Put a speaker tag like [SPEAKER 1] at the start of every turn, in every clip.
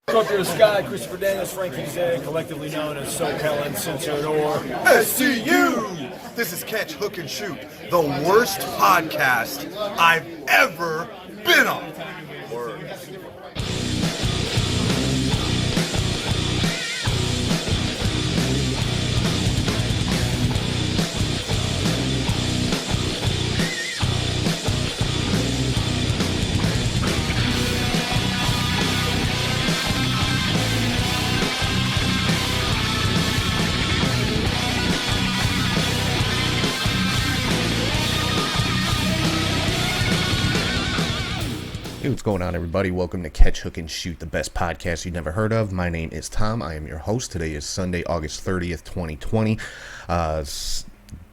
[SPEAKER 1] Scorpio Sky, Christopher Daniels, Frankie Zay, collectively known as SoCal Uncensored or
[SPEAKER 2] SCU! This is Catch, Hook, and Shoot, the worst podcast I've ever been on. Word.
[SPEAKER 3] Hey, what's going on, everybody? Welcome to Catch, Hook, and Shoot, the best podcast you've never heard of. My name is Tom. I am your host. Today is Sunday, August 30th, 2020.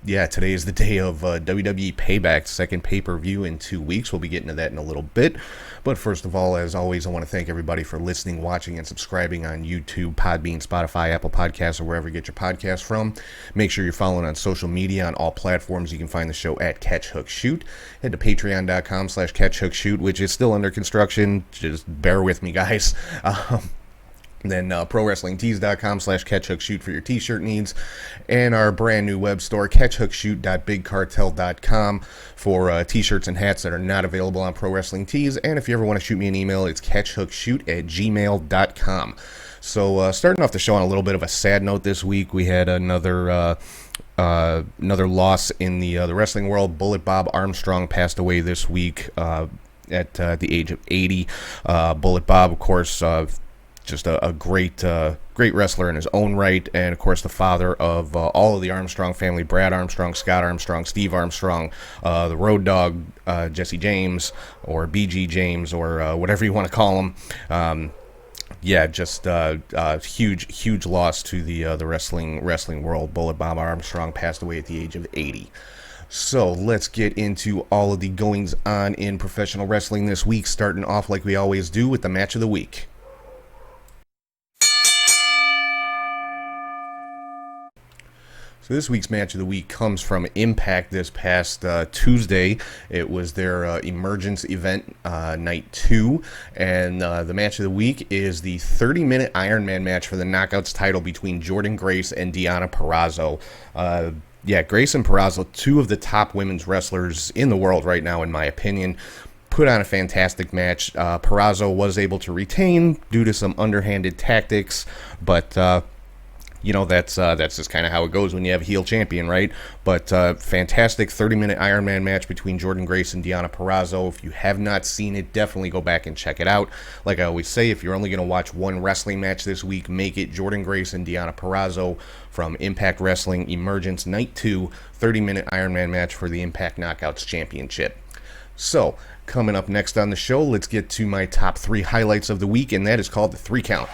[SPEAKER 3] Today is the day of WWE Payback, second pay-per-view in 2 weeks. We'll be getting to that in a little bit. But first of all, as always, I want to thank everybody for listening, watching, and subscribing on YouTube, Podbean, Spotify, Apple Podcasts, or wherever you get your podcasts from. Make sure you're following on social media on all platforms. You can find the show at catchhookshoot. Head to patreon.com/catchhookshoot, which is still under construction. Just bear with me, guys. Then ProWrestlingTees.com/catchhookshoot for your t-shirt needs, and our brand new web store, catchhookshoot.bigcartel.com, for t-shirts and hats that are not available on Pro Wrestling Tees. And if you ever want to shoot me an email, it's catchhookshoot@gmail.com. So starting off the show on a little bit of a sad note this week, we had another loss in the wrestling world. Bullet Bob Armstrong passed away this week at the age of 80. Bullet Bob, of course, just a great wrestler in his own right, and of course the father of all of the Armstrong family: Brad Armstrong, Scott Armstrong, Steve Armstrong, the Road Dogg, Jesse James, or BG James, or whatever you want to call him. Huge loss to the wrestling world. Bullet Bob Armstrong passed away at the age of 80. So let's get into all of the goings on in professional wrestling this week, starting off like we always do with the match of the week. So this week's match of the week comes from Impact this past Tuesday. It was their Emergence event, night 2, and the match of the week is the 30-minute Iron Man match for the Knockouts title between Jordynne Grace and Deonna Purrazzo. Grace and Purrazzo, two of the top women's wrestlers in the world right now, in my opinion, put on a fantastic match. Purrazzo was able to retain due to some underhanded tactics, but that's just kind of how it goes when you have a heel champion, right? But fantastic 30-minute Iron Man match between Jordynne Grace and Deonna Purrazzo. If you have not seen it, definitely go back and check it out. Like I always say, if you're only going to watch one wrestling match this week, make it Jordynne Grace and Deonna Purrazzo from Impact Wrestling Emergence Night 2, 30-minute Iron Man match for the Impact Knockouts Championship. So, coming up next on the show, let's get to my top 3 highlights of the week, and that is called the 3 Count.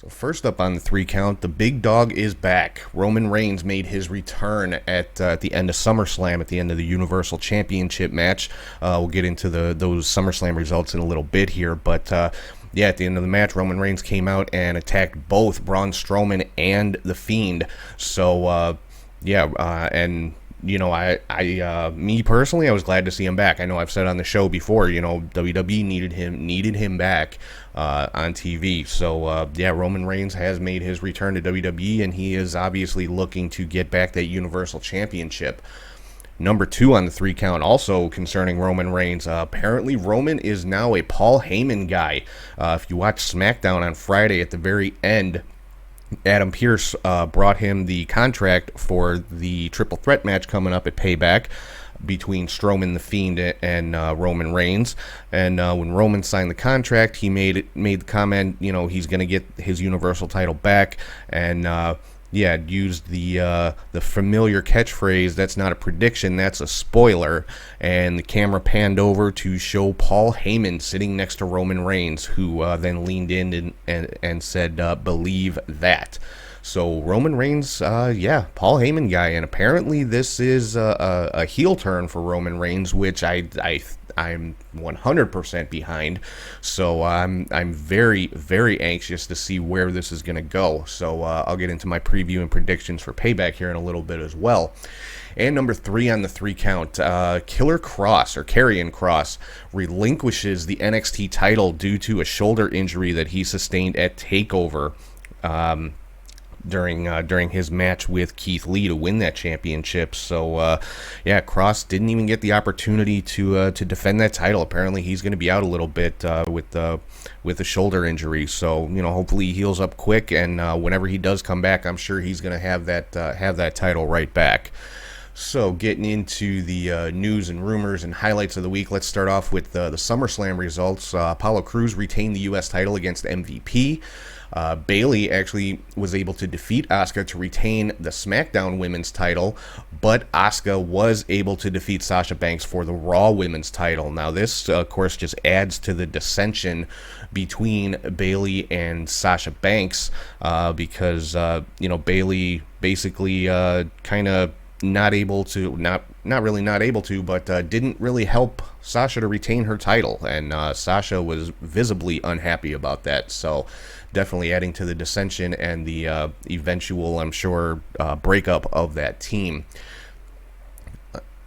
[SPEAKER 3] First up on the 3 Count, the big dog is back. Roman Reigns made his return at the end of SummerSlam, at the end of the Universal Championship match. We'll get into those SummerSlam results in a little bit here, but at the end of the match, Roman Reigns came out and attacked both Braun Strowman and The Fiend. So, me personally, I was glad to see him back. I know I've said on the show before, WWE needed him back on TV. So, Roman Reigns has made his return to WWE, and he is obviously looking to get back that Universal Championship. Number 2 on the 3 Count, also concerning Roman Reigns. Apparently, Roman is now a Paul Heyman guy. If you watch Smackdown on Friday, at the very end, Adam Pearce brought him the contract for the triple threat match coming up at Payback between Strowman, The Fiend, and Roman Reigns. And when Roman signed the contract, he made the comment, he's going to get his Universal title back, and used the familiar catchphrase, "That's not a prediction, that's a spoiler." And the camera panned over to show Paul Heyman sitting next to Roman Reigns, who then leaned in and said, "Believe that." So Roman Reigns, Paul Heyman guy, and apparently this is a heel turn for Roman Reigns, which I I'm 100% behind. So I'm very, very anxious to see where this is going to go. So I'll get into my preview and predictions for Payback here in a little bit as well. And number 3 on the 3 count, Killer Cross, or Karrion Kross, relinquishes the NXT title due to a shoulder injury that he sustained at TakeOver during his match with Keith Lee to win that championship. So yeah, Cross didn't even get the opportunity to defend that title. Apparently he's going to be out a little bit with a shoulder injury. So hopefully he heals up quick, and whenever he does come back, I'm sure he's going to have that title right back. So getting into the news and rumors and highlights of the week, let's start off with the SummerSlam results. Apollo Crews retained the U.S. title against MVP. Bayley actually was able to defeat Asuka to retain the Smackdown women's title, but Asuka was able to defeat Sasha Banks for the Raw women's title. Now this, of course, just adds to the dissension between Bayley and Sasha Banks because, Bayley basically kind of not able to, not really not able to, but didn't really help Sasha to retain her title, and Sasha was visibly unhappy about that. So definitely adding to the dissension and the eventual, I'm sure, breakup of that team.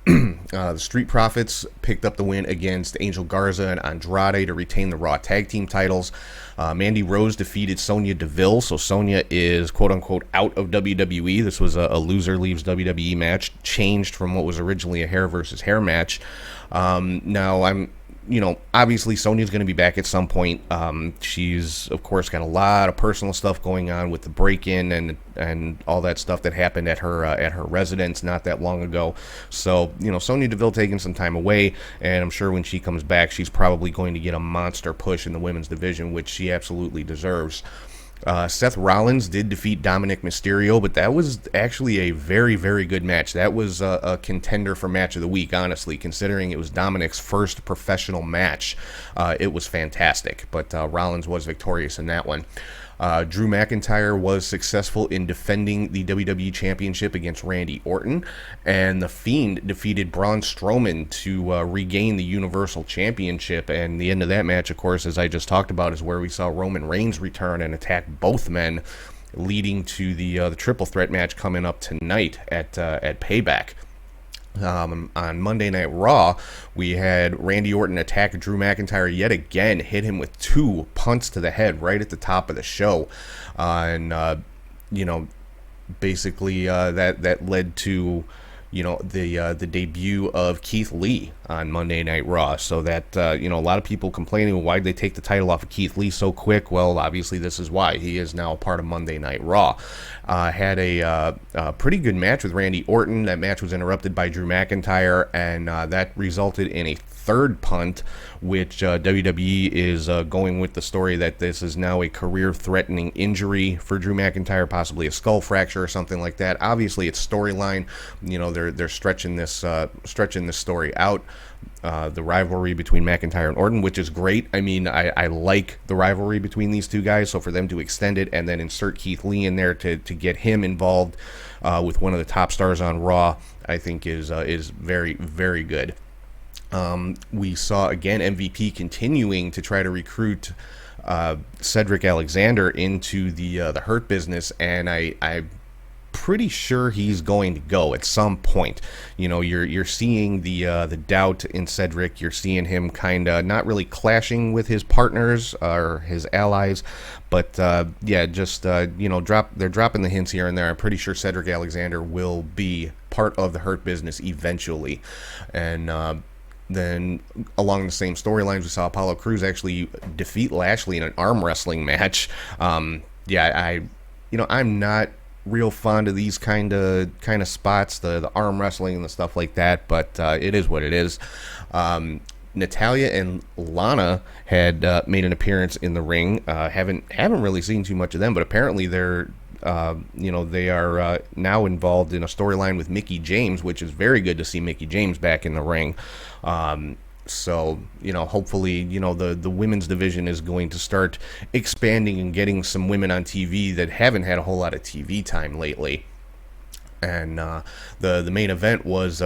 [SPEAKER 3] The Street Profits picked up the win against Angel Garza and Andrade to retain the Raw Tag Team titles. Mandy Rose defeated Sonya Deville, so Sonya is quote-unquote out of WWE. This was a loser leaves WWE match, changed from what was originally a hair versus hair match. Now, obviously Sonya's going to be back at some point. She's, of course, got a lot of personal stuff going on with the break-in and all that stuff that happened at her residence not that long ago. So, Sonya Deville taking some time away, and I'm sure when she comes back, she's probably going to get a monster push in the women's division, which she absolutely deserves. Seth Rollins did defeat Dominic Mysterio, but that was actually a very, very good match. That was a contender for match of the week, honestly, considering it was Dominic's first professional match. It was fantastic, but Rollins was victorious in that one. Drew McIntyre was successful in defending the WWE Championship against Randy Orton, and The Fiend defeated Braun Strowman to regain the Universal Championship. And the end of that match, of course, as I just talked about, is where we saw Roman Reigns return and attack both men, leading to the triple threat match coming up tonight at Payback. On Monday Night Raw, we had Randy Orton attack Drew McIntyre yet again, hit him with 2 punts to the head right at the top of the show, basically that led to the debut of Keith Lee on Monday Night Raw. So that a lot of people complaining, why'd they take the title off of Keith Lee so quick? Well, obviously this is why. He is now a part of Monday Night Raw. Had a pretty good match with Randy Orton. That match was interrupted by Drew McIntyre, and that resulted in a third punt, which WWE is going with the story that this is now a career-threatening injury for Drew McIntyre, possibly a skull fracture or something like that. Obviously, it's storyline. They're stretching this story out. The rivalry between McIntyre and Orton, which is great. I mean, I like the rivalry between these two guys, so for them to extend it and then insert Keith Lee in there to get him involved with one of the top stars on Raw, I think is very, very good. We saw, again, MVP continuing to try to recruit Cedric Alexander into the Hurt Business, and I'm pretty sure he's going to go at some point. You're seeing the doubt in Cedric. You're seeing him kind of not really clashing with his partners or his allies, but they're dropping the hints here and there. I'm pretty sure Cedric Alexander will be part of the Hurt Business eventually, and then along the same storylines, we saw Apollo Crews actually defeat Lashley in an arm wrestling match. I'm not real fond of these kind of spots, the arm wrestling and the stuff like that, but it is what it is. Natalia and Lana had made an appearance in the ring. Haven't really seen too much of them, but apparently they are now involved in a storyline with Mickie James, which is very good to see Mickie James back in the ring. So, hopefully, the women's division is going to start expanding and getting some women on TV that haven't had a whole lot of TV time lately. And the main event was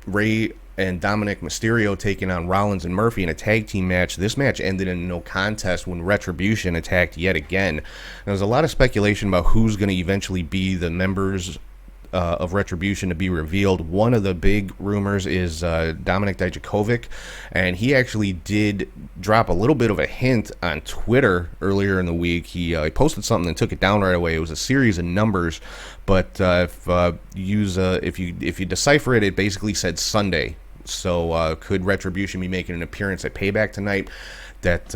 [SPEAKER 3] Rhea and Dominic Mysterio taking on Rollins and Murphy in a tag team match. This match ended in a no contest when Retribution attacked yet again. There's a lot of speculation about who's going to eventually be the members of Retribution to be revealed. One of the big rumors is Dominik Dijakovic, and he actually did drop a little bit of a hint on Twitter earlier in the week. He posted something and took it down right away. It was a series of numbers, but if you decipher it, it basically said Sunday. So could Retribution be making an appearance at Payback tonight? That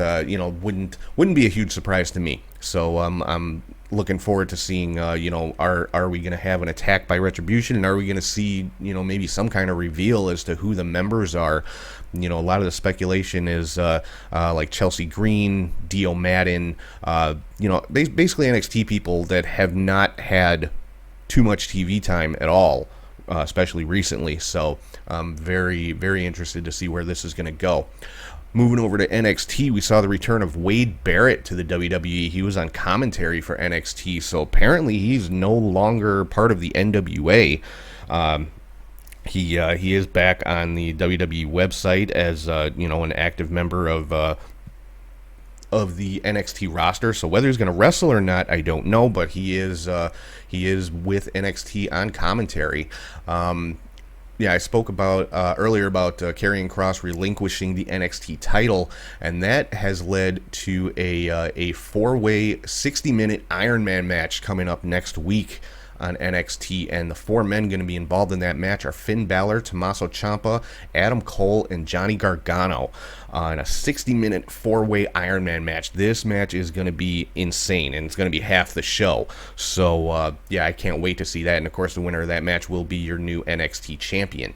[SPEAKER 3] wouldn't be a huge surprise to me. So I'm looking forward to seeing are we going to have an attack by Retribution, and are we going to see maybe some kind of reveal as to who the members are? A lot of the speculation is like Chelsea Green, Dio Madden, basically NXT people that have not had too much TV time at all, especially recently. So I'm very, very interested to see where this is going to go. Moving over to NXT, we saw the return of Wade Barrett to the WWE. He was on commentary for NXT, so apparently he's no longer part of the NWA. He is back on the WWE website as an active member of the NXT roster. So whether he's going to wrestle or not, I don't know, but he is with NXT on commentary. I spoke about earlier about Karrion Kross relinquishing the NXT title, and that has led to a four-way 60-minute Iron Man match coming up next week on NXT, and the four men going to be involved in that match are Finn Balor, Tommaso Ciampa, Adam Cole, and Johnny Gargano in a 60-minute four-way Iron Man match. This match is going to be insane, and it's going to be half the show. So, I can't wait to see that, and of course the winner of that match will be your new NXT champion.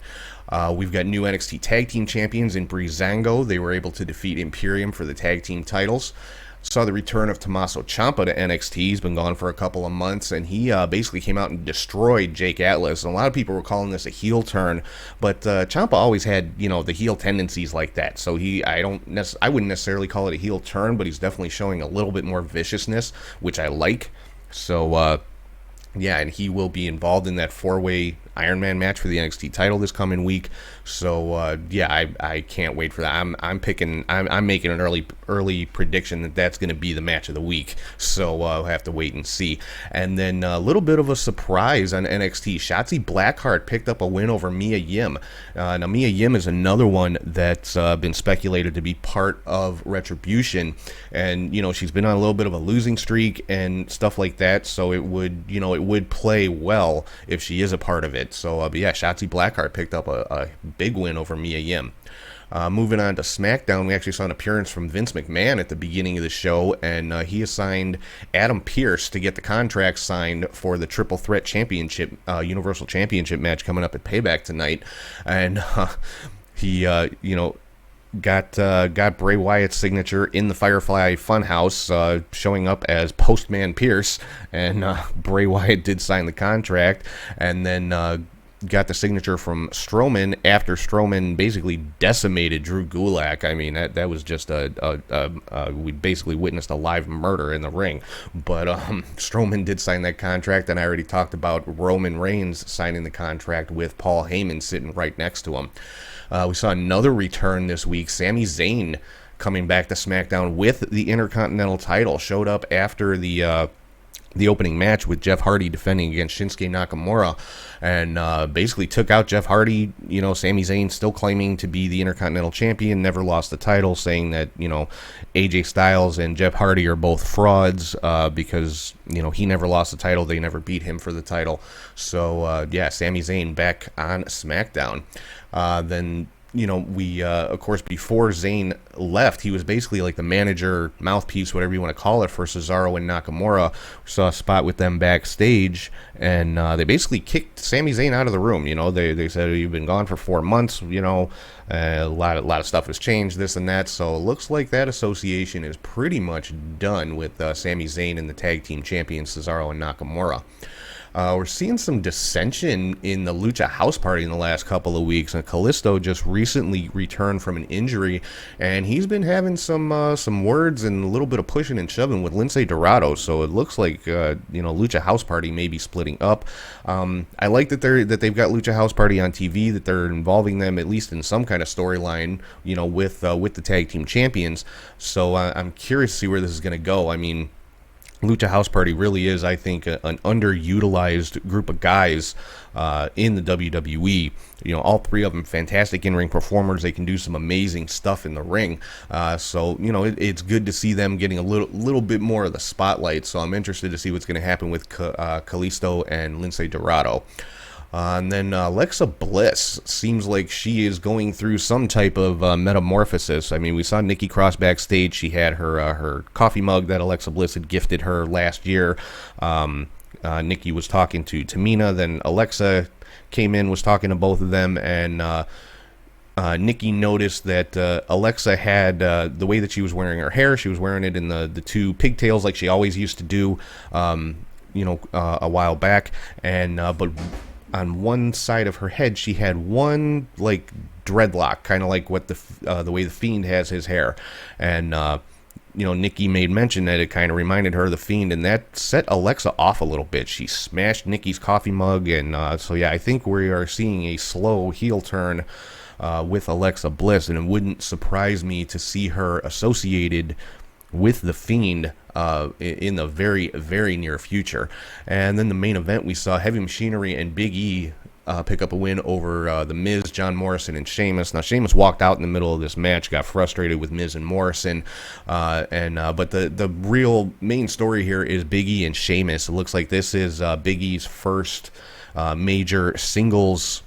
[SPEAKER 3] We've got new NXT Tag Team Champions in Breezango. They were able to defeat Imperium for the tag team titles. Saw the return of Tommaso Ciampa to NXT. He's been gone for a couple of months, and he basically came out and destroyed Jake Atlas. And a lot of people were calling this a heel turn, but Ciampa always had the heel tendencies like that. So I wouldn't necessarily call it a heel turn, but he's definitely showing a little bit more viciousness, which I like. So and he will be involved in that four-way Iron Man match for the NXT title this coming week. So I can't wait for that. I'm making an early prediction that that's going to be the match of the week. So I'll have to wait and see. And then a little bit of a surprise on NXT. Shotzi Blackheart picked up a win over Mia Yim. Now Mia Yim is another one that's been speculated to be part of Retribution, and she's been on a little bit of a losing streak and stuff like that. So it would play well if she is a part of it. So, Shotzi Blackheart picked up a big win over Mia Yim. Moving on to Smackdown, we actually saw an appearance from Vince McMahon at the beginning of the show, and he assigned Adam Pearce to get the contract signed for the Triple Threat Championship, Universal Championship match coming up at Payback tonight. And he, got Bray Wyatt's signature in the Firefly Funhouse, showing up as Postman Pierce, and Bray Wyatt did sign the contract, and then got the signature from Strowman after Strowman basically decimated Drew Gulak. I mean, that was just we basically witnessed a live murder in the ring. But Strowman did sign that contract, and I already talked about Roman Reigns signing the contract with Paul Heyman sitting right next to him. We saw another return this week. Sami Zayn coming back to SmackDown with the Intercontinental title. Showed up after the opening match with Jeff Hardy defending against Shinsuke Nakamura, and basically took out Jeff Hardy. Sami Zayn still claiming to be the Intercontinental Champion, never lost the title, saying that AJ Styles and Jeff Hardy are both frauds because he never lost the title, they never beat him for the title. So Sami Zayn back on SmackDown. Then we of course, before Zayn left, he was basically like the manager, mouthpiece, whatever you want to call it, for Cesaro and Nakamura. We saw a spot with them backstage, and they basically kicked Sami Zayn out of the room. They said, you've been gone for 4 months, a lot of stuff has changed, this and that. So it looks like that association is pretty much done with Sami Zayn and the tag team champions Cesaro and Nakamura. we're seeing some dissension in the Lucha House Party in the last couple of weeks. And Kalisto just recently returned from an injury, and he's been having some words and a little bit of pushing and shoving with Lince Dorado. So it looks like Lucha House Party may be splitting up. I like that they've got Lucha House Party on TV, that they're involving them at least in some kind of storyline, with the tag team champions. So I'm curious to see where this is going to go. I mean, Lucha House Party really is, I think, an underutilized group of guys in the WWE. All three of them fantastic in-ring performers. They can do some amazing stuff in the ring. So it's good to see them getting a little bit more of the spotlight. So I'm interested to see what's going to happen with Kalisto and Lince Dorado. And then Alexa Bliss seems like she is going through some type of metamorphosis. I mean, we saw Nikki Cross backstage. She had her coffee mug that Alexa Bliss had gifted her last year. Nikki was talking to Tamina. Then Alexa came in, was talking to both of them, and Nikki noticed that Alexa had the way that she was wearing her hair. She was wearing it in the two pigtails like she always used to do, a while back, and but on one side of her head, she had one like dreadlock, kind of like what the way the Fiend has his hair, and Nikki made mention that it kind of reminded her of the Fiend, and that set Alexa off a little bit. She smashed Nikki's coffee mug, and so yeah, I think we are seeing a slow heel turn with Alexa Bliss, and it wouldn't surprise me to see her associated with the Fiend in the very, very near future. And then the main event, we saw Heavy Machinery and Big E pick up a win over The Miz, John Morrison, and Sheamus. Now, Sheamus walked out in the middle of this match, got frustrated with Miz and Morrison, but the real main story here is Big E and Sheamus. It looks like this is Big E's first major singles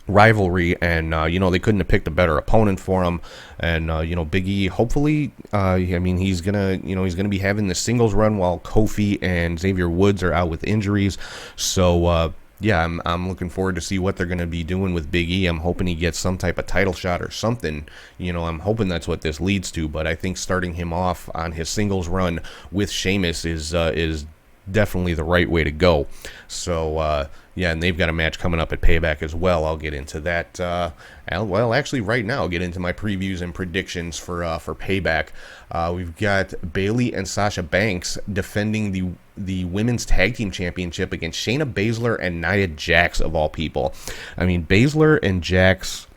[SPEAKER 3] rivalry, and they couldn't have picked a better opponent for him. And Big E, hopefully, he's gonna be having the singles run while Kofi and Xavier Woods are out with injuries. So I'm looking forward to see what they're going to be doing with Big E. I'm hoping he gets some type of title shot or something. I'm hoping that's what this leads to. But I think starting him off on his singles run with Sheamus is definitely the right way to go. So and they've got a match coming up at Payback as well. I'll get into that. Actually, right now, I'll get into my previews and predictions for Payback. We've got Bayley and Sasha Banks defending the women's tag team championship against Shayna Baszler and Nia Jax, of all people. I mean, Baszler and Jax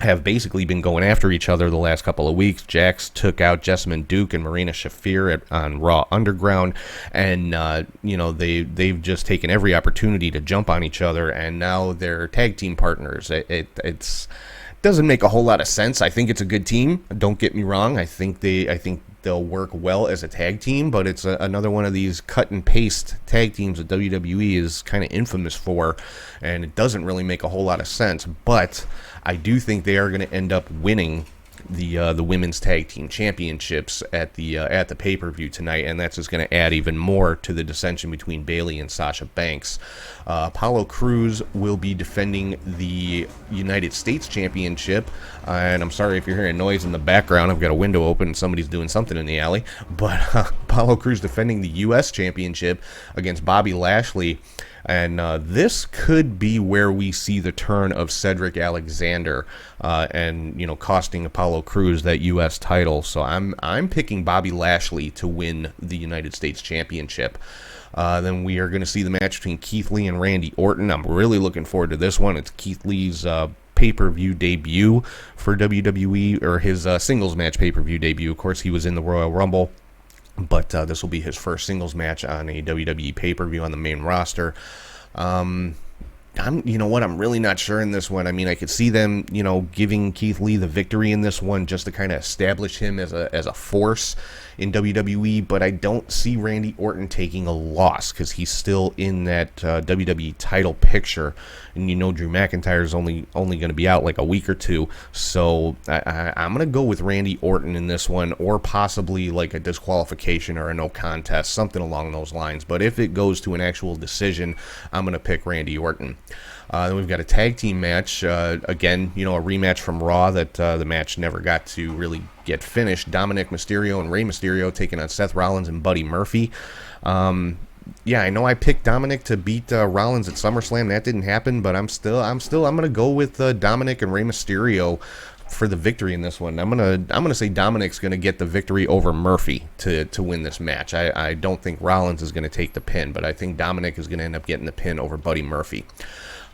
[SPEAKER 3] have basically been going after each other the last couple of weeks. Jax took out Jessamine Duke and Marina Shafir on Raw Underground, and they've just taken every opportunity to jump on each other, and now they're tag team partners. It's doesn't make a whole lot of sense. I think it's a good team. Don't get me wrong. I think they'll work well as a tag team, but it's another one of these cut and paste tag teams that WWE is kind of infamous for, and it doesn't really make a whole lot of sense. But I do think they are going to end up winning the women's tag team championships at the pay-per-view tonight, and that's just going to add even more to the dissension between Bayley and Sasha Banks. Apollo Crews will be defending the United States Championship, and I'm sorry if you're hearing noise in the background. I've got a window open and somebody's doing something in the alley, but Apollo Crews defending the U.S. Championship against Bobby Lashley. And this could be where we see the turn of Cedric Alexander, and costing Apollo Crews that U.S. title. So I'm picking Bobby Lashley to win the United States Championship. Then we are going to see the match between Keith Lee and Randy Orton. I'm really looking forward to this one. It's Keith Lee's pay-per-view debut for WWE, or his singles match pay-per-view debut. Of course, he was in the Royal Rumble, but this will be his first singles match on a WWE pay-per-view on the main roster. I'm really not sure in this one. I mean, I could see them, giving Keith Lee the victory in this one just to kind of establish him as a force in WWE, but I don't see Randy Orton taking a loss because he's still in that WWE title picture, and Drew McIntyre is only going to be out like a week or two, so I'm going to go with Randy Orton in this one, or possibly like a disqualification or a no contest, something along those lines. But if it goes to an actual decision, I'm going to pick Randy Orton. Then we've got a tag team match, again, a rematch from Raw that the match never got to really get finished. Dominic Mysterio and Rey Mysterio taking on Seth Rollins and Buddy Murphy. yeah, I know I picked Dominic to beat Rollins at SummerSlam. That didn't happen, but I'm gonna go with Dominic and Rey Mysterio for the victory in this one. I'm gonna say Dominic's gonna get the victory over Murphy to win this match. I don't think Rollins is gonna take the pin, but I think Dominic is gonna end up getting the pin over Buddy Murphy.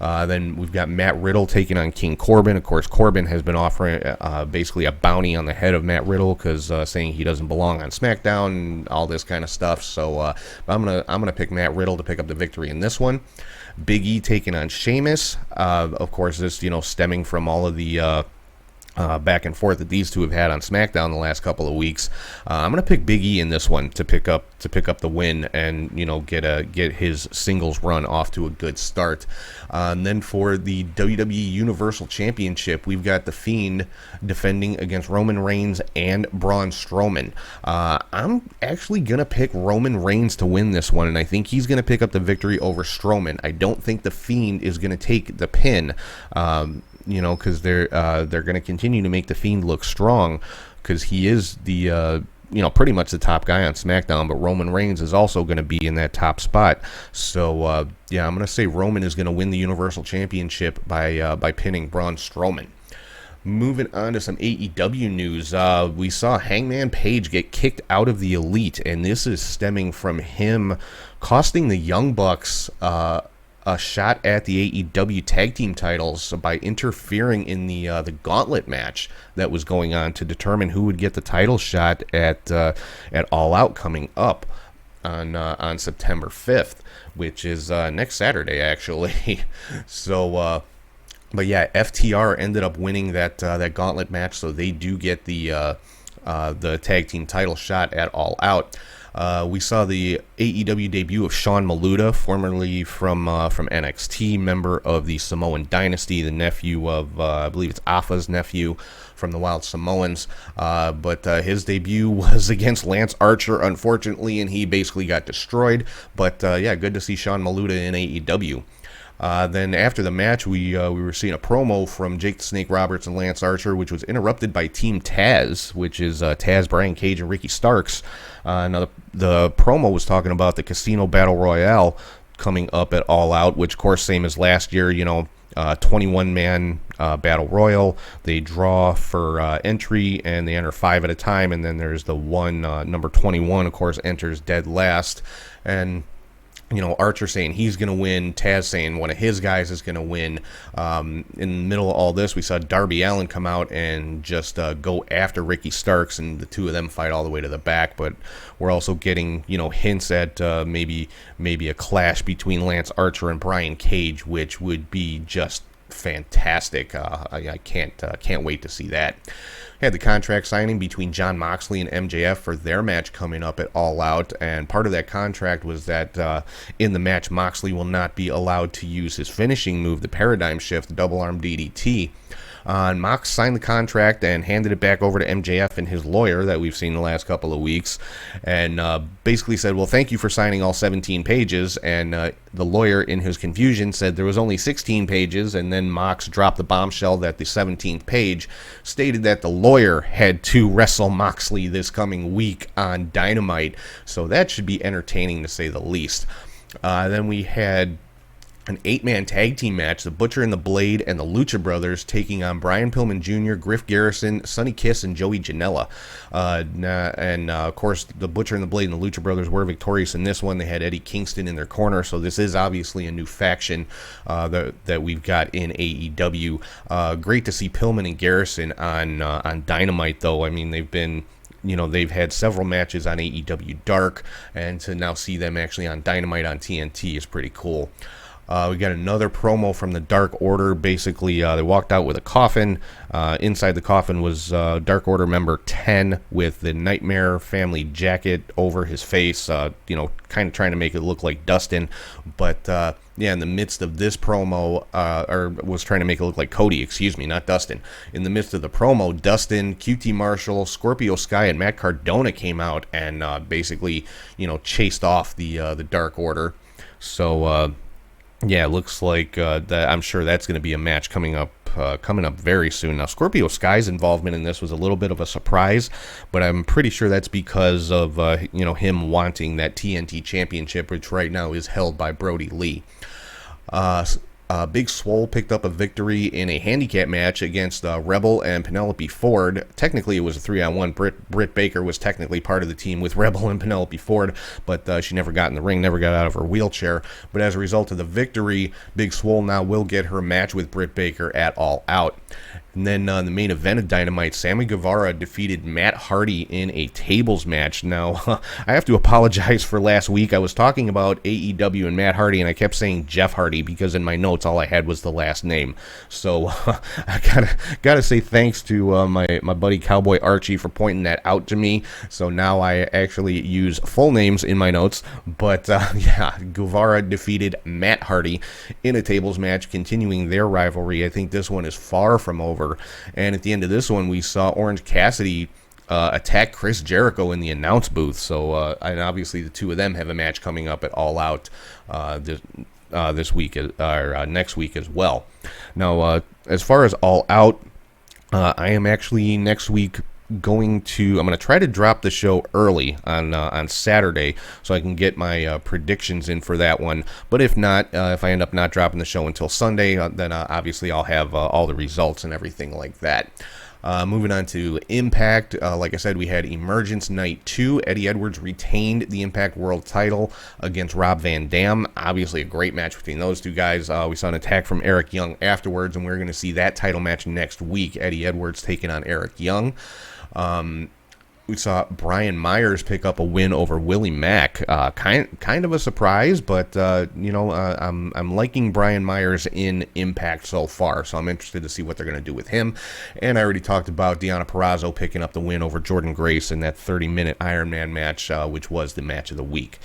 [SPEAKER 3] Then we've got Matt Riddle taking on King Corbin. Of course, Corbin has been offering basically a bounty on the head of Matt Riddle because saying he doesn't belong on Smackdown and all this kind of stuff. So I'm gonna pick Matt Riddle to pick up the victory in this one. Big E taking on Sheamus. Of course, this stemming from all of the back and forth that these two have had on SmackDown the last couple of weeks. I'm gonna pick Big E in this one to pick up the win and get his singles run off to a good start. And then for the WWE Universal Championship, we've got The Fiend defending against Roman Reigns and Braun Strowman. I'm actually gonna pick Roman Reigns to win this one, and I think he's gonna pick up the victory over Strowman. I don't think The Fiend is gonna take the pin. Because they're going to continue to make The Fiend look strong because he is the pretty much the top guy on SmackDown, but Roman Reigns is also going to be in that top spot. So I'm going to say Roman is going to win the Universal Championship by pinning Braun Strowman. Moving on to some AEW news, we saw Hangman Page get kicked out of the Elite, and this is stemming from him costing the Young Bucks a shot at the AEW tag team titles by interfering in the gauntlet match that was going on to determine who would get the title shot at All Out coming up on September 5th, which is next Saturday actually. So but yeah, FTR ended up winning that gauntlet match, so they do get the tag team title shot at All Out. We saw the AEW debut of Sean Maluta, formerly from NXT, member of the Samoan Dynasty, the nephew of, I believe it's Afa's nephew from the Wild Samoans. But his debut was against Lance Archer, unfortunately, and he basically got destroyed. But good to see Sean Maluta in AEW. Then after the match, we were seeing a promo from Jake the Snake Roberts and Lance Archer, which was interrupted by Team Taz, which is Taz, Brian Cage, and Ricky Starks. Now, the promo was talking about the Casino Battle Royale coming up at All Out, which, of course, same as last year, 21-man Battle Royal. They draw for entry, and they enter 5 at a time, and then there's the one, number 21, of course, enters dead last. And Archer saying he's going to win, Taz saying one of his guys is going to win. In the middle of all this, we saw Darby Allin come out and just go after Ricky Starks, and the two of them fight all the way to the back. But we're also getting, hints at maybe a clash between Lance Archer and Brian Cage, which would be just fantastic. I can't wait to see that. Had the contract signing between Jon Moxley and MJF for their match coming up at All Out, and part of that contract was that in the match, Moxley will not be allowed to use his finishing move, the Paradigm Shift, the double arm DDT. And Mox signed the contract and handed it back over to MJF and his lawyer that we've seen the last couple of weeks, and basically said, well, thank you for signing all 17 pages, and the lawyer, in his confusion, said there was only 16 pages, and then Mox dropped the bombshell that the 17th page stated that the lawyer had to wrestle Moxley this coming week on Dynamite, so that should be entertaining to say the least. Then we had an 8-man tag team match, the Butcher and the Blade and the Lucha Brothers taking on Brian Pillman Jr., Griff Garrison, Sonny Kiss, and Joey Janela. Of course, the Butcher and the Blade and the Lucha Brothers were victorious in this one. They had Eddie Kingston in their corner, so this is obviously a new faction that we've got in AEW. Great to see Pillman and Garrison on Dynamite, though. I mean, they've had several matches on AEW Dark, and to now see them actually on Dynamite on TNT is pretty cool. We got another promo from the Dark Order. Basically, they walked out with a coffin. Inside the coffin was Dark Order member 10 with the Nightmare Family jacket over his face, kind of trying to make it look like Dustin. But, in the midst of this promo, or was trying to make it look like Cody, not Dustin. In the midst of the promo, Dustin, QT Marshall, Scorpio Sky, and Matt Cardona came out and basically, chased off the Dark Order. So, Yeah, it looks like that. I'm sure that's going to be a match coming up very soon. Now, Scorpio Sky's involvement in this was a little bit of a surprise, but I'm pretty sure that's because of him wanting that TNT Championship, which right now is held by Brody Lee. Big Swole picked up a victory in a handicap match against Rebel and Penelope Ford. Technically, it was a 3-on-1. Britt Baker was technically part of the team with Rebel and Penelope Ford, but she never got in the ring, never got out of her wheelchair. But as a result of the victory, Big Swole now will get her match with Britt Baker at All Out. And then the main event of Dynamite, Sammy Guevara defeated Matt Hardy in a tables match. Now, I have to apologize for last week. I was talking about AEW and Matt Hardy, and I kept saying Jeff Hardy because in my notes all I had was the last name. So I gotta say thanks to my buddy Cowboy Archie for pointing that out to me. So now I actually use full names in my notes. But yeah, Guevara defeated Matt Hardy in a tables match, continuing their rivalry. I think this one is far from over. And at the end of this one, we saw Orange Cassidy attack Chris Jericho in the announce booth. So, and obviously the two of them have a match coming up at All Out this week or next week as well. Now, as far as All Out, I am actually next week I'm going to try to drop the show early on Saturday so I can get my predictions in for that one. But if not, if I end up not dropping the show until Sunday, then obviously I'll have all the results and everything like that. Moving on to Impact, like I said, we had Emergence Night 2. Eddie Edwards retained the Impact World title against Rob Van Dam. Obviously a great match between those two guys. We saw an attack from Eric Young afterwards, and we're going to see that title match next week. Eddie Edwards taking on Eric Young. We saw Brian Myers pick up a win over Willie Mack. Kind of a surprise, but I'm liking Brian Myers in Impact so far, so I'm interested to see what they're going to do with him. And I already talked about Deonna Purrazzo picking up the win over Jordan Grace in that 30-minute Iron Man match, which was the match of the week.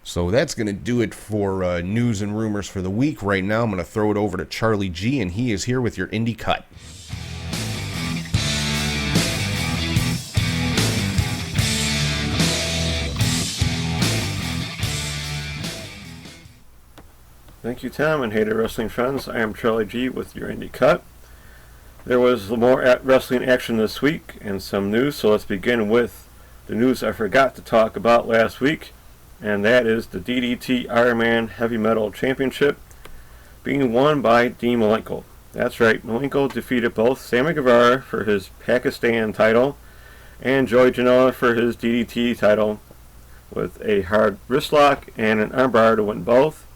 [SPEAKER 3] So that's going to do it for news and rumors for the week. Right now, I'm going to throw it over to Charlie G, and he is here with your Indie Cut.
[SPEAKER 4] Thank you, Tom, and hey there, wrestling friends. I am Charlie G with your Indie Cut. There was more wrestling action this week and some news, so let's begin with the news I forgot to talk about last week, and that is the DDT Iron Man Heavy Metal Championship being won by Dean Malenko. That's right, Malenko defeated both Sammy Guevara for his Pakistan title and Joey Janela for his DDT title with a hard wrist lock and an armbar to win both.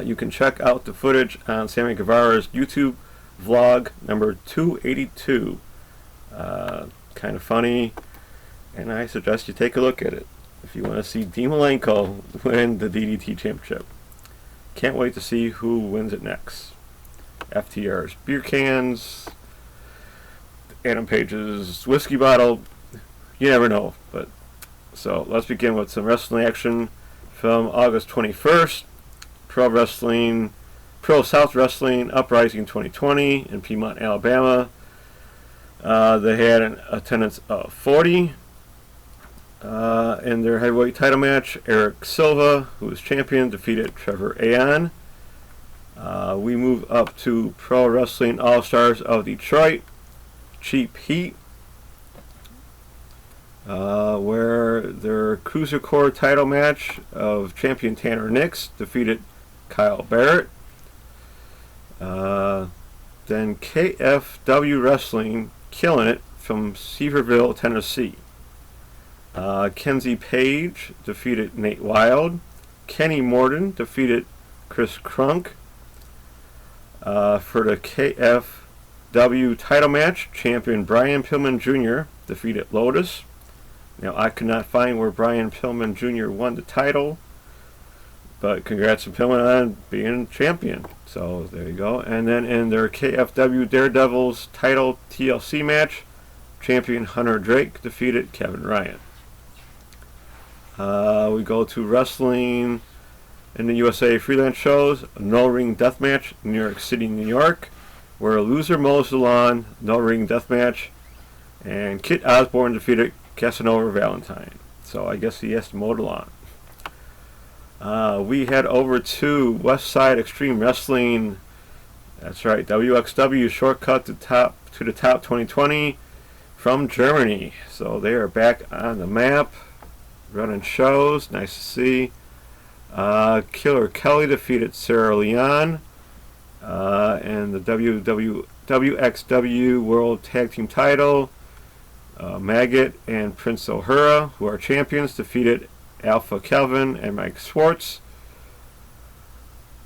[SPEAKER 4] You can check out the footage on Sammy Guevara's YouTube vlog number 282. Kind of funny, and I suggest you take a look at it if you want to see Dean Malenko win the DDT Championship. Can't wait to see who wins it next. FTR's beer cans, Adam Page's whiskey bottle, you never know. But so let's begin with some wrestling action from August 21st. Pro South Wrestling Uprising 2020 in Piedmont, Alabama. They had an attendance of 40. In their heavyweight title match, Eric Silva, who was champion, defeated Trevor Aeon. We move up to Pro Wrestling All-Stars of Detroit, Cheap Heat, where their Cruiser Core title match of champion Tanner Nix defeated Kyle Barrett. Then KFW Wrestling, killing it, from Sevierville, Tennessee. Kenzie Page defeated Nate Wild. Kenny Morton defeated Chris Crunk. For the KFW title match, champion Brian Pillman Jr. defeated Lotus. Now, I could not find where Brian Pillman Jr. won the title, but congrats to Pillman on being champion. So there you go. And then in their KFW Daredevils title TLC match, champion Hunter Drake defeated Kevin Ryan. We go to wrestling in the USA freelance shows, No Ring Deathmatch, New York City, New York, where a loser mows the lawn, No Ring Deathmatch, and Kit Osborne defeated Casanova Valentine. So I guess he has to mow the lawn. We head over to Westside Extreme Wrestling. That's right, WXW shortcut to the top 2020 from Germany. So they are back on the map, running shows. Nice to see. Killer Kelly defeated Sarah Leon, and the WXW World Tag Team title. Maggot and Prince O'Hara, who are champions, defeated Alpha Kelvin and Mike Schwartz.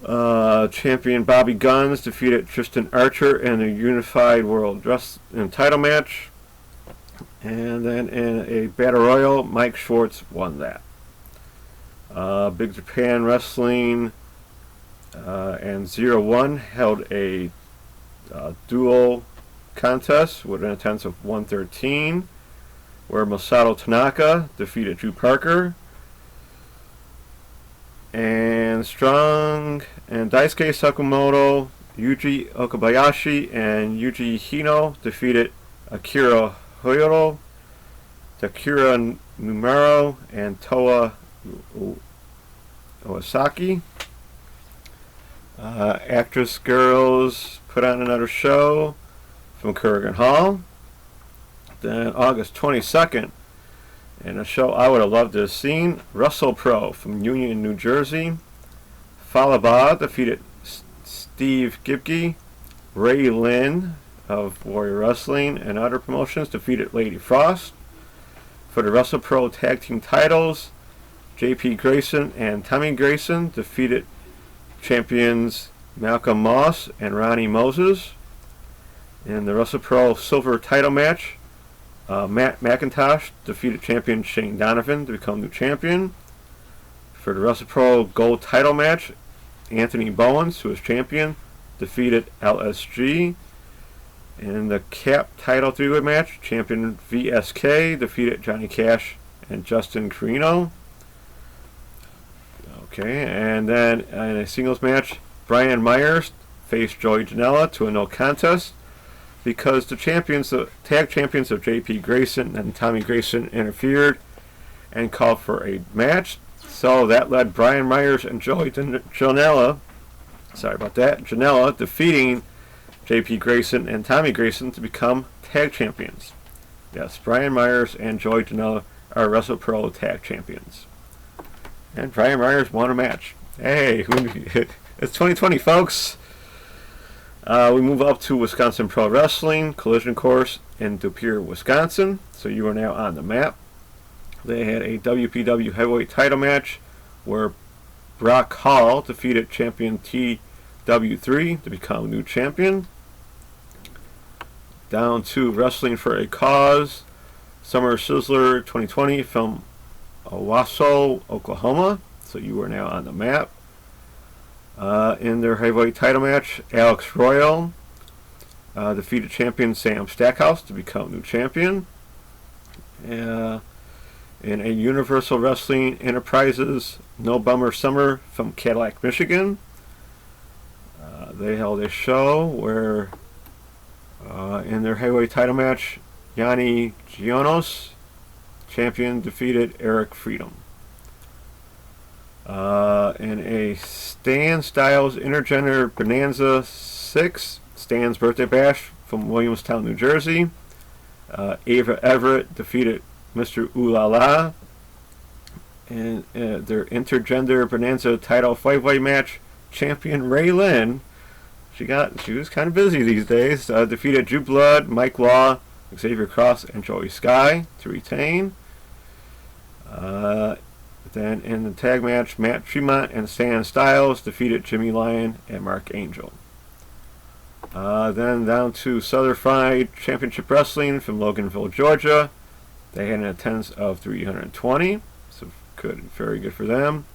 [SPEAKER 4] Champion Bobby Guns defeated Tristan Archer in a Unified World title match. And then in a Battle Royal, Mike Schwartz won that. Big Japan Wrestling and 0-1 held a dual contest with an attendance of 113, where Masato Tanaka defeated Drew Parker. And Strong and Daisuke Sakamoto, Yuji Okabayashi, and Yuji Hino defeated Akira Hoyoro, Takura Numero, and Toa Owasaki. Actress Girls put on another show from Kurgan Hall. Then August 22nd, and a show I would have loved to have seen, Russell Pro from Union, New Jersey. Falaba defeated Steve Gibke. Ray Lynn of Warrior Wrestling and other promotions defeated Lady Frost. For the Russell Pro Tag Team titles, JP Grayson and Tommy Grayson defeated champions Malcolm Moss and Ronnie Moses. In the Russell Pro Silver title match, Matt McIntosh defeated champion Shane Donovan to become new champion. For the Russell Pro Gold title match, Anthony Bowens, who was champion, defeated LSG. In the Cap title three-way match, champion VSK defeated Johnny Cash and Justin Carino. Okay, and then in a singles match, Brian Myers faced Joey Janela to a no contest because the tag champions of JP Grayson and Tommy Grayson interfered and called for a match. So that led Brian Myers and Joey Janela defeating JP Grayson and Tommy Grayson to become tag champions. Yes, Brian Myers and Joey Janela are Wrestle Pro tag champions. And Brian Myers won a match. Hey, it's 2020, folks. We move up to Wisconsin Pro Wrestling Collision Course in De Pere, Wisconsin. So you are now on the map. They had a WPW heavyweight title match where Brock Hall defeated champion TW3 to become new champion. Down to Wrestling for a Cause, Summer Sizzler 2020 from Owasso, Oklahoma. So you are now on the map. In their heavyweight title match, Alex Royal defeated champion Sam Stackhouse to become new champion. In a Universal Wrestling Enterprises No Bummer Summer from Cadillac, Michigan, they held a show where in their heavyweight title match, Yanni Gionos, champion, defeated Eric Freedom. In a Stan Styles Intergender Bonanza 6, Stan's Birthday Bash from Williamstown, New Jersey, Ava Everett defeated Mr. Ooh La La. In their Intergender Bonanza title 5-way match, champion Ray Lynn, she was kind of busy these days, defeated Drew Blood, Mike Law, Xavier Cross, and Joey Sky to retain. Then in the tag match, Matt Tremont and Stan Styles defeated Jimmy Lyon and Mark Angel. Then down to Southern Fried Championship Wrestling from Loganville, Georgia. They had an attendance of 320, so good, very good for them.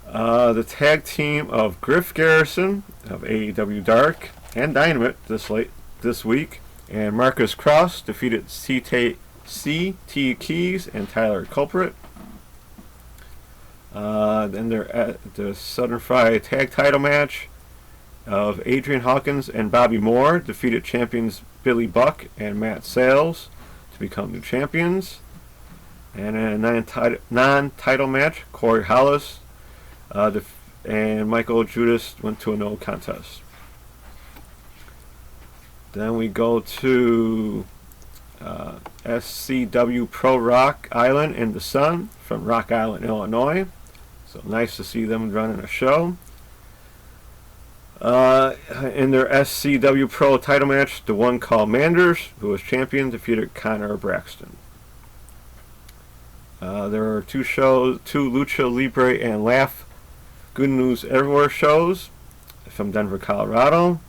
[SPEAKER 4] The tag team of Griff Garrison of AEW Dark and Dynamite this week, and Marcus Cross defeated CT Keys and Tyler Culprit. Then they're at the Southern Fried Tag Title match of Adrian Hawkins and Bobby Moore defeated champions Billy Buck and Matt Sales to become new champions. And in a non-title match, Corey Hollis and Michael Judas went to a no contest. Then we go to SCW Pro Rock Island in the Sun from Rock Island, Illinois. So nice to see them running a show. In their SCW Pro title match, the one called Manders, who was champion, defeated Connor Braxton. There are two Lucha Libre and Laugh Good News Everywhere shows from Denver, Colorado.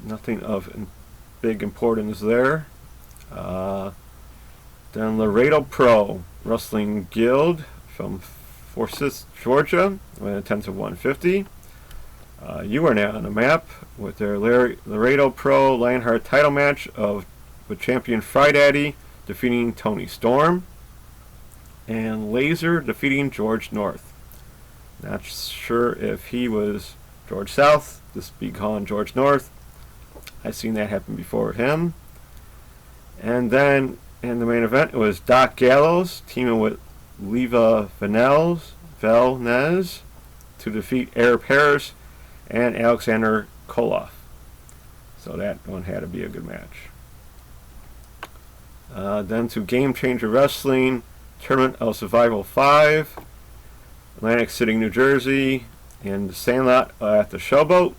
[SPEAKER 4] Nothing of big importance there. Then Laredo Pro Wrestling Guild from Forsyth, Georgia, with a 10 to 150. You are now on the map with their Laredo Pro Lionheart title match with champion Friday defeating Tony Storm, and Laser defeating George North. Not sure if he was George South, this be calling George North. I've seen that happen before with him. And then in the main event, it was Doc Gallows teaming with Leva Vanez to defeat Eric Harris and Alexander Koloff. So that one had to be a good match. Then to Game Changer Wrestling, Tournament of Survival 5, Atlantic City, New Jersey, in the Sandlot at the Showboat.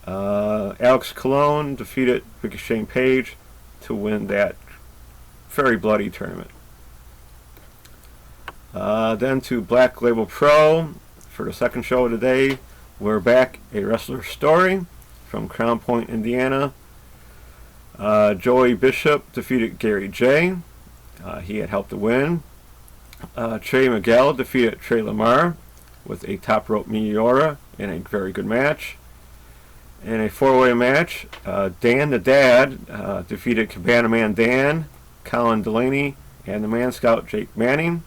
[SPEAKER 4] Alex Colon defeated Ricochet Page to win that very bloody tournament. Then to Black Label Pro for the second show of the day. We're back, a wrestler story from Crown Point, Indiana. Joey Bishop defeated Gary J. He had helped to win. Trey Miguel defeated Trey Lamar with a top rope Meteora in a very good match. In a four-way match, Dan the Dad defeated Cabana Man Dan, Colin Delaney, and the Man Scout Jake Manning.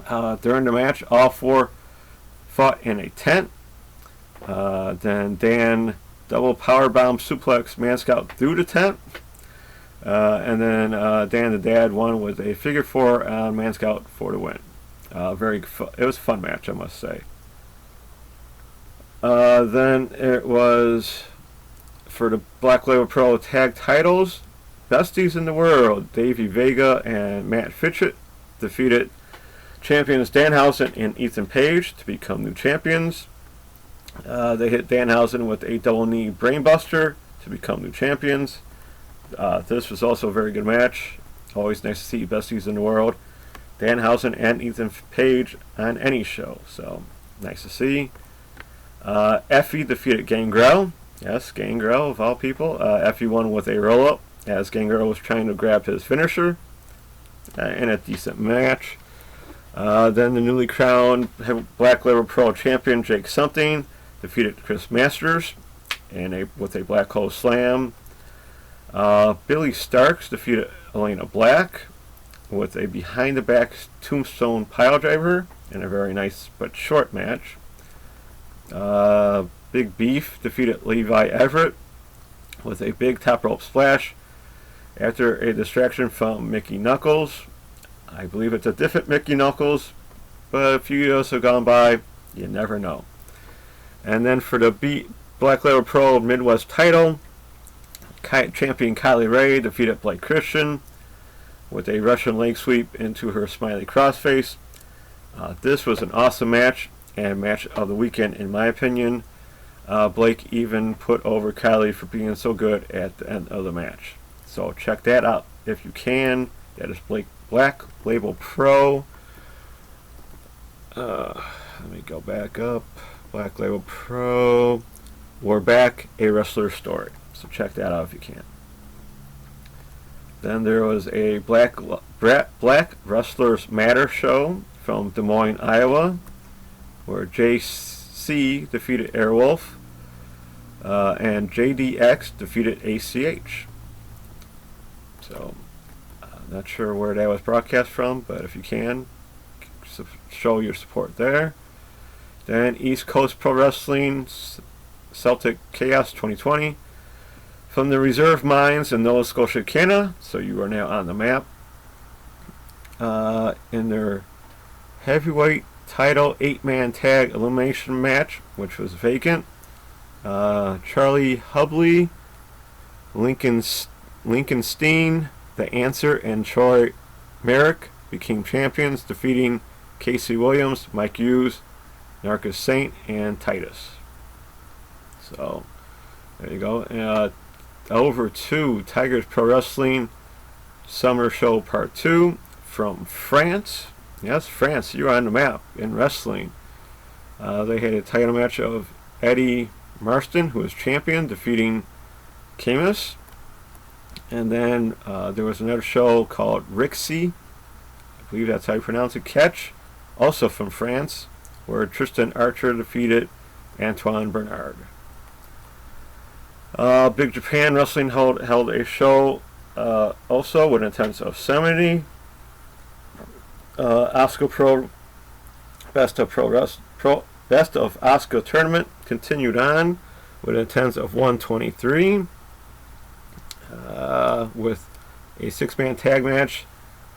[SPEAKER 4] During the match, all four fought in a tent. Then Dan double powerbomb suplex Man Scout through the tent. And then Dan the Dad won with a figure four on Man Scout for the win. It was a fun match, I must say. Then it was for the Black Label Pro tag titles. Besties in the World, Davey Vega and Matt Fitchett defeated champions Danhausen and Ethan Page to become new champions. They hit Danhausen with a double knee brainbuster to become new champions. This was also a very good match. Always nice to see Besties in the World, Danhausen and Ethan Page on any show. So nice to see. Effie defeated Gangrel. Yes, Gangrel of all people. Effie won with a roll-up as Gangrel was trying to grab his finisher in a decent match. Then the newly crowned Black Label Pro champion Jake Something defeated Chris Masters with a Black Hole Slam. Billy Starks defeated Elena Black with a behind-the-back tombstone piledriver in a very nice but short match. Big Beef defeated Levi Everett with a big top rope splash after a distraction from Mickey Knuckles. I believe it's a different Mickey Knuckles, but a few years have gone by, you never know. And then for the Black Label Pro Midwest title, champion Kylie Ray defeated Blake Christian with a Russian leg sweep into her smiley crossface. This was an awesome match and match of the weekend in my opinion. Blake even put over Kylie for being so good at the end of the match. So check that out if you can. That is Black Label Pro. Let me go back up. Black Label Pro. We're back, a wrestler story. So check that out if you can. Then there was a Black Wrestlers Matter show from Des Moines, Iowa, where JC defeated Airwolf and JDX defeated ACH. So, not sure where that was broadcast from, but if you can, show your support there. Then East Coast Pro Wrestling Celtic Chaos 2020 from the Reserve Mines in Nova Scotia, Canada. So you are now on the map. in their heavyweight title 8-man tag elimination match, which was vacant. Charlie Hubley, Lincoln Steen, The Answer, and Troy Merrick became champions, defeating Casey Williams, Mike Hughes, Narcus Saint, and Titus. So, there you go. Over to Tigers Pro Wrestling Summer Show Part 2 from France. Yes, France, you're on the map in wrestling. They had a title match of Eddie Marston, who was champion, defeating Camus. And then there was another show called Rixie, I believe that's how you pronounce it, Catch, also from France, where Tristan Archer defeated Antoine Bernard. Big Japan Wrestling held a show also with an attendance of 70. Oscar Pro Best of Oscar tournament continued on with an attendance of 123, with a 6-man tag match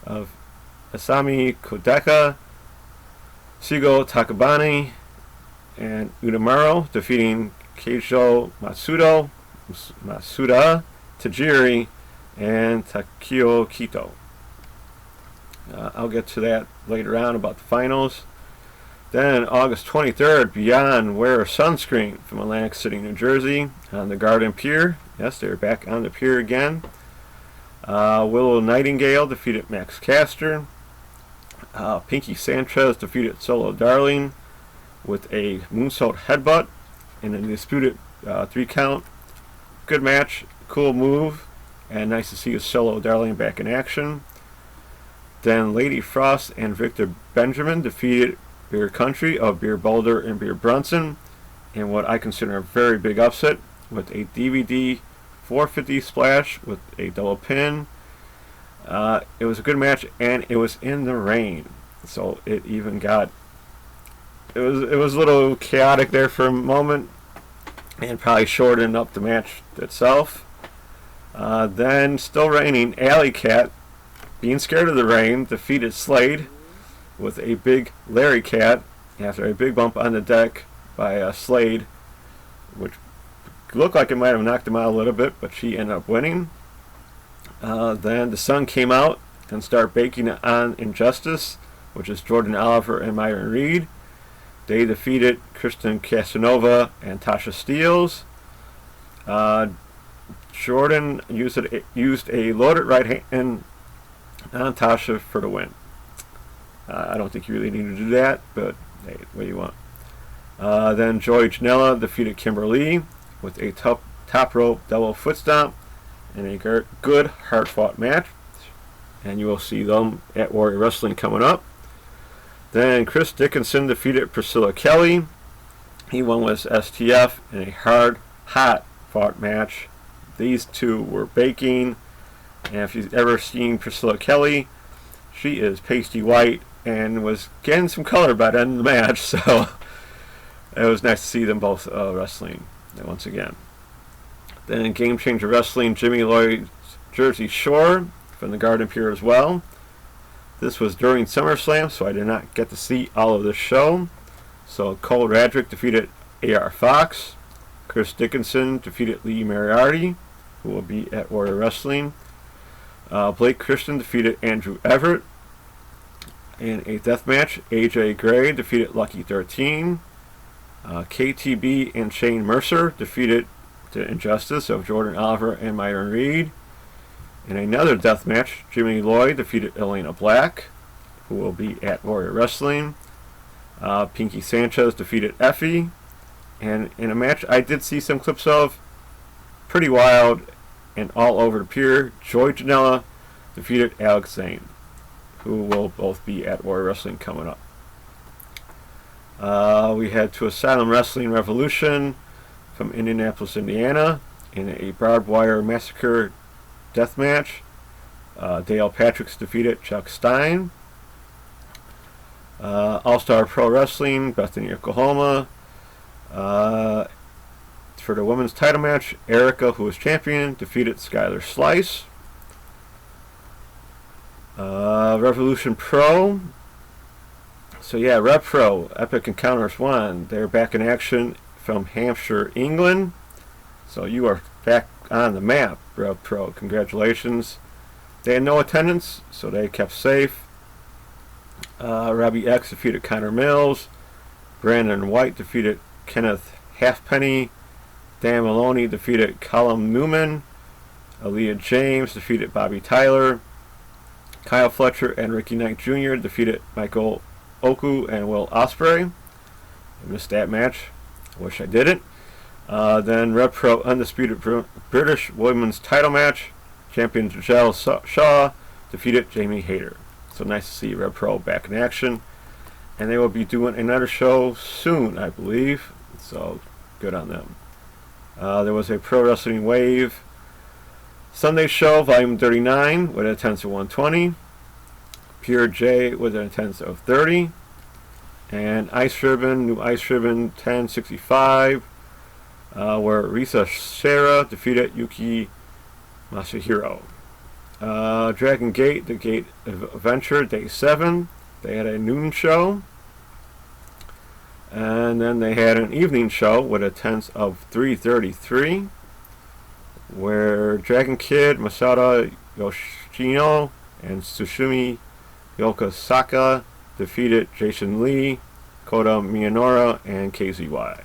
[SPEAKER 4] of Asami Kodaka, Shigo Takabani, and Udamaro defeating Keijo Matsuda, Tajiri, and Takio Kito. I'll get to that later on about the finals. Then August 23rd, Beyond Wear Sunscreen from Atlantic City, New Jersey, on the Garden Pier. Yes, they're back on the pier again. Willow Nightingale defeated Max Caster. Pinky Sanchez defeated Solo Darling with a moonsault headbutt in a disputed 3-count. Good match, cool move, and nice to see Solo Darling back in action. Then Lady Frost and Victor Benjamin defeated Beer Country of Beer Boulder and Beer Brunson in what I consider a very big upset with a DVD 450 splash with a double pin. It was a good match, and it was in the rain, so it even got it was a little chaotic there for a moment, and probably shortened up the match itself. Then, still raining, Alley Cat, being scared of the rain, defeated Slade with a big Larry Cat after a big bump on the deck by Slade, which looked like it might have knocked him out a little bit, but she ended up winning. Then the sun came out and started baking on Injustice, which is Jordan Oliver and Myron Reed. They defeated Kristen Casanova and Tasha Steeles. Jordan used a loaded right hand on Tasha for the win. I don't think you really need to do that, but hey, what do you want? Then Joy Janela defeated Kimberly with a top rope double foot stomp in a good hard-fought match, and you will see them at Warrior Wrestling coming up. Then Chris Dickinson defeated Priscilla Kelly. He won with STF in a hot fought match. These two were baking, and if you've ever seen Priscilla Kelly, she is pasty white and was getting some color by the end of the match, so it was nice to see them both wrestling once again. Then Game Changer Wrestling, Jimmy Lloyd's Jersey Shore from the Garden Pier as well. This was during SummerSlam, so I did not get to see all of this show. So Cole Radrick defeated AR Fox. Chris Dickinson defeated Lee Moriarty, who will be at Warrior Wrestling. Blake Christian defeated Andrew Everett. In a death match, AJ Gray defeated Lucky 13. KTB and Shane Mercer defeated the Injustice of Jordan Oliver and Myron Reed. In another death match, Jimmy Lloyd defeated Elena Black, who will be at Warrior Wrestling. Pinky Sanchez defeated Effie. And in a match I did see some clips of, pretty wild and all over the pier, Joy Janela defeated Alex Zane, who will both be at Warrior Wrestling coming up. We head to Asylum Wrestling Revolution from Indianapolis, Indiana, in a barbed wire massacre death match. Dale Patricks defeated Chuck Stein. All-Star Pro Wrestling, Bethany, Oklahoma. For the women's title match, Erica, who was champion, defeated Skylar Slice. Revolution Pro. So yeah, Rev Pro, Epic Encounters 1. They're back in action from Hampshire, England. So you are back on the map, Rev Pro. Congratulations. They had no attendance, so they kept safe. Robbie X defeated Connor Mills. Brandon White defeated Kenneth Halfpenny. Dan Maloney defeated Callum Newman. Aaliyah James defeated Bobby Tyler. Kyle Fletcher and Ricky Knight Jr. defeated Michael Oku and Will Ospreay. I missed that match. I wish I didn't. Then Rev Pro Undisputed British Women's Title match. Champion Giselle Shaw defeated Jamie Hayter. So nice to see Rev Pro back in action. And they will be doing another show soon, I believe. So good on them. There was a Pro Wrestling Wave Sunday show, volume 39, with an attendance of 120. Pure J with an attendance of 30. And Ice Ribbon, new Ice Ribbon 1065, where Risa Shera defeated Yuki Masahiro. Dragon Gate, the Gate Adventure, Day 7. They had a noon show. And then they had an evening show with a attendance of 333, where Dragon Kid, Masada Yoshino, and Tsushimi Yokosaka defeated Jason Lee, Kota Miyonora, and KZY.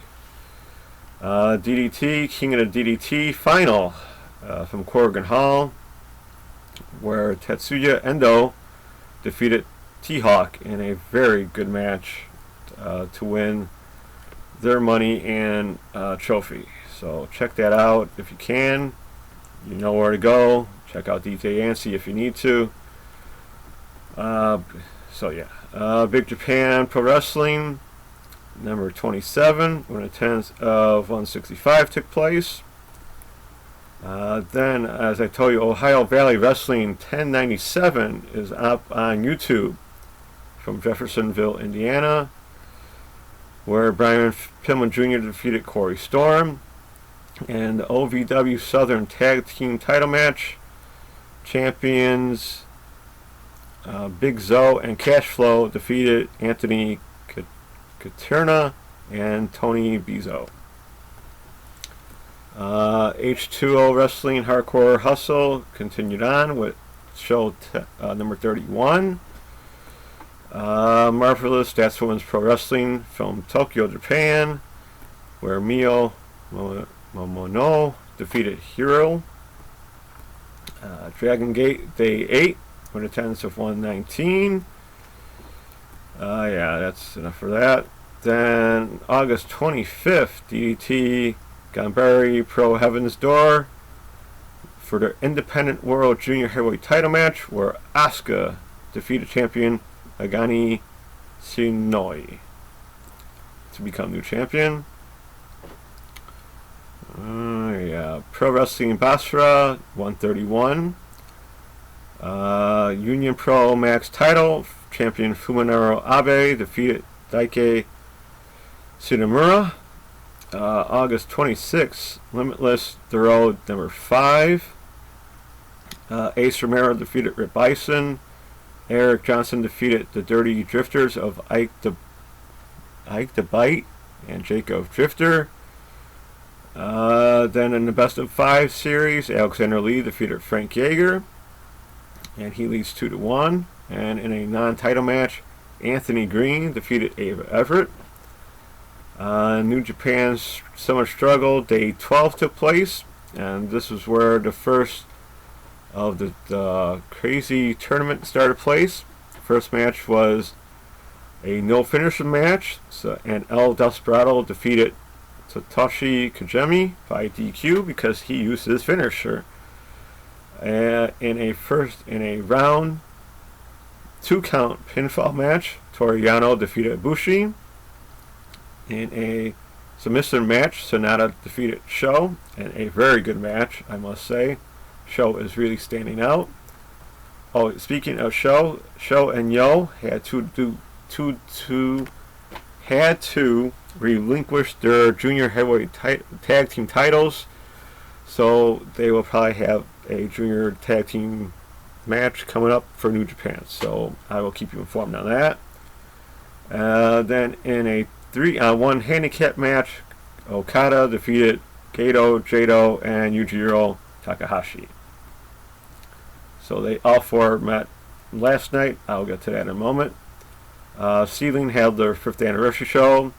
[SPEAKER 4] DDT, King of the DDT final from Corrigan Hall, where Tetsuya Endo defeated T-Hawk in a very good match to win their money and trophy. So check that out if you can. You know where to go. Check out DJ Yancey if you need to. So yeah, Big Japan Pro Wrestling number 27, when attendance of 165 took place. Then, as I told you, Ohio Valley Wrestling 1097 is up on YouTube from Jeffersonville, Indiana, where Brian Pillman Jr. defeated Corey Storm. And the OVW Southern Tag Team title match, champions Big Zo and Cashflow defeated Anthony Katerna and Tony Bizzo. H2O Wrestling Hardcore Hustle continued on with show number 31. Marvelous That's Women's Pro Wrestling from Tokyo, Japan, where Mio Momono defeated Hero. Dragon Gate Day 8 with attendance of 119. Yeah, that's enough for that. Then August 25th, DDT Ganbare Pro Heaven's Door for their Independent World Junior Heavyweight title match, where Asuka defeated champion Agani Shinoi to become new champion. Yeah, Pro Wrestling Basra 131. Union Pro Max title champion Fuminaro Abe defeated Daike Tsunemura. August 26th, Limitless The Road number 5. Ace Romero defeated Rip Bison. Eric Johnson defeated the Dirty Drifters of Ike the Bite and Jacob Drifter. Then in the Best of 5 series, Alexander Lee defeated Frank Yeager, and he leads 2-1. And in a non-title match, Anthony Green defeated Ava Everett. New Japan's Summer Struggle Day 12 took place, and this was where the first of the crazy tournament started place. First match was a no-finisher match, and El Desperado defeated Satoshi Kajemi by DQ because he used his finisher. In a round 2-count pinfall match, Toriano defeated Bushi. In a submission match, Sonata defeated Sho, and a very good match, I must say. Sho is really standing out. Oh, speaking of Sho and Yo had to relinquish their junior heavyweight tag team titles, so they will probably have a junior tag team match coming up for New Japan, so I will keep you informed on that. Then in a 3-on-1 handicap match, Okada defeated Gato, Jado, and Yujiro Takahashi. So they all four met last night. I'll get to that in a moment. Sealing held their 5th anniversary show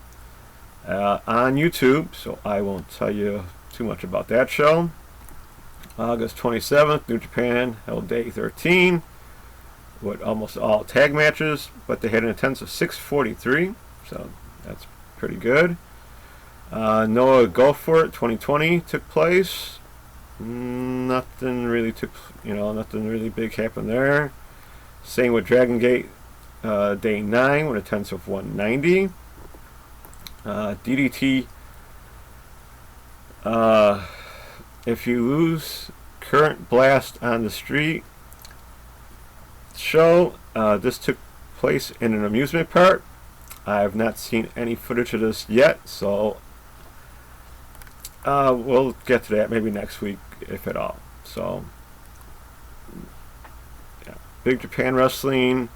[SPEAKER 4] on YouTube, so I won't tell you too much about that show. August 27th, New Japan held Day 13 with almost all tag matches, but they had an attendance of 643, so that's pretty good. Noah Go For It 2020 took place. Nothing really big happened there. Same with Dragon Gate Day 9 with a attendance of 190. DDT, if you lose Current Blast on the Street show, this took place in an amusement park. I have not seen any footage of this yet, so we'll get to that maybe next week, if at all. So, yeah. Big Japan Wrestling,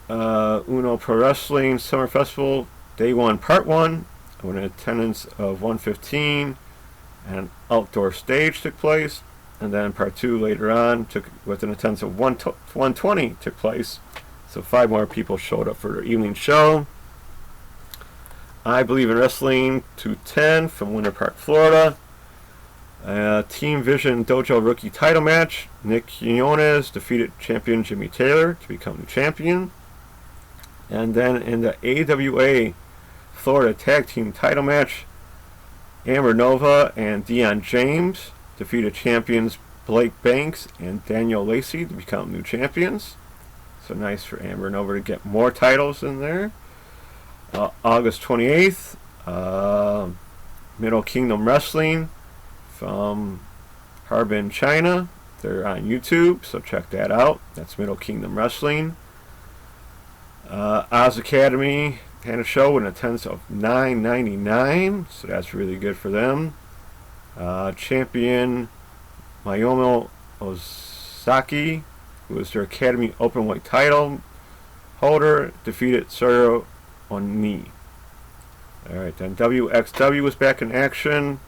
[SPEAKER 4] Uno Pro Wrestling Summer Festival, Day 1, Part 1, with an attendance of 115, and an outdoor stage took place. And then Part 2 later on, with an attendance of 120, took place. So 5 more people showed up for their evening show. I Believe in Wrestling 210 from Winter Park, Florida. Team Vision Dojo rookie title match. Nick Quinones defeated champion Jimmy Taylor to become the champion. And then in the AWA Florida Tag Team title match, Amber Nova and Dion James defeated champions Blake Banks and Daniel Lacey to become new champions. So nice for Amber Nova to get more titles in there. August 28th, Middle Kingdom Wrestling from Harbin, China. They're on YouTube, so check that out. That's Middle Kingdom Wrestling. Oz Academy had a show with an attendance of 999, so that's really good for them. Champion Mayumo Ozaki, who is their Academy Openweight title holder, defeated Soro Oni. Alright, then WXW was back in action.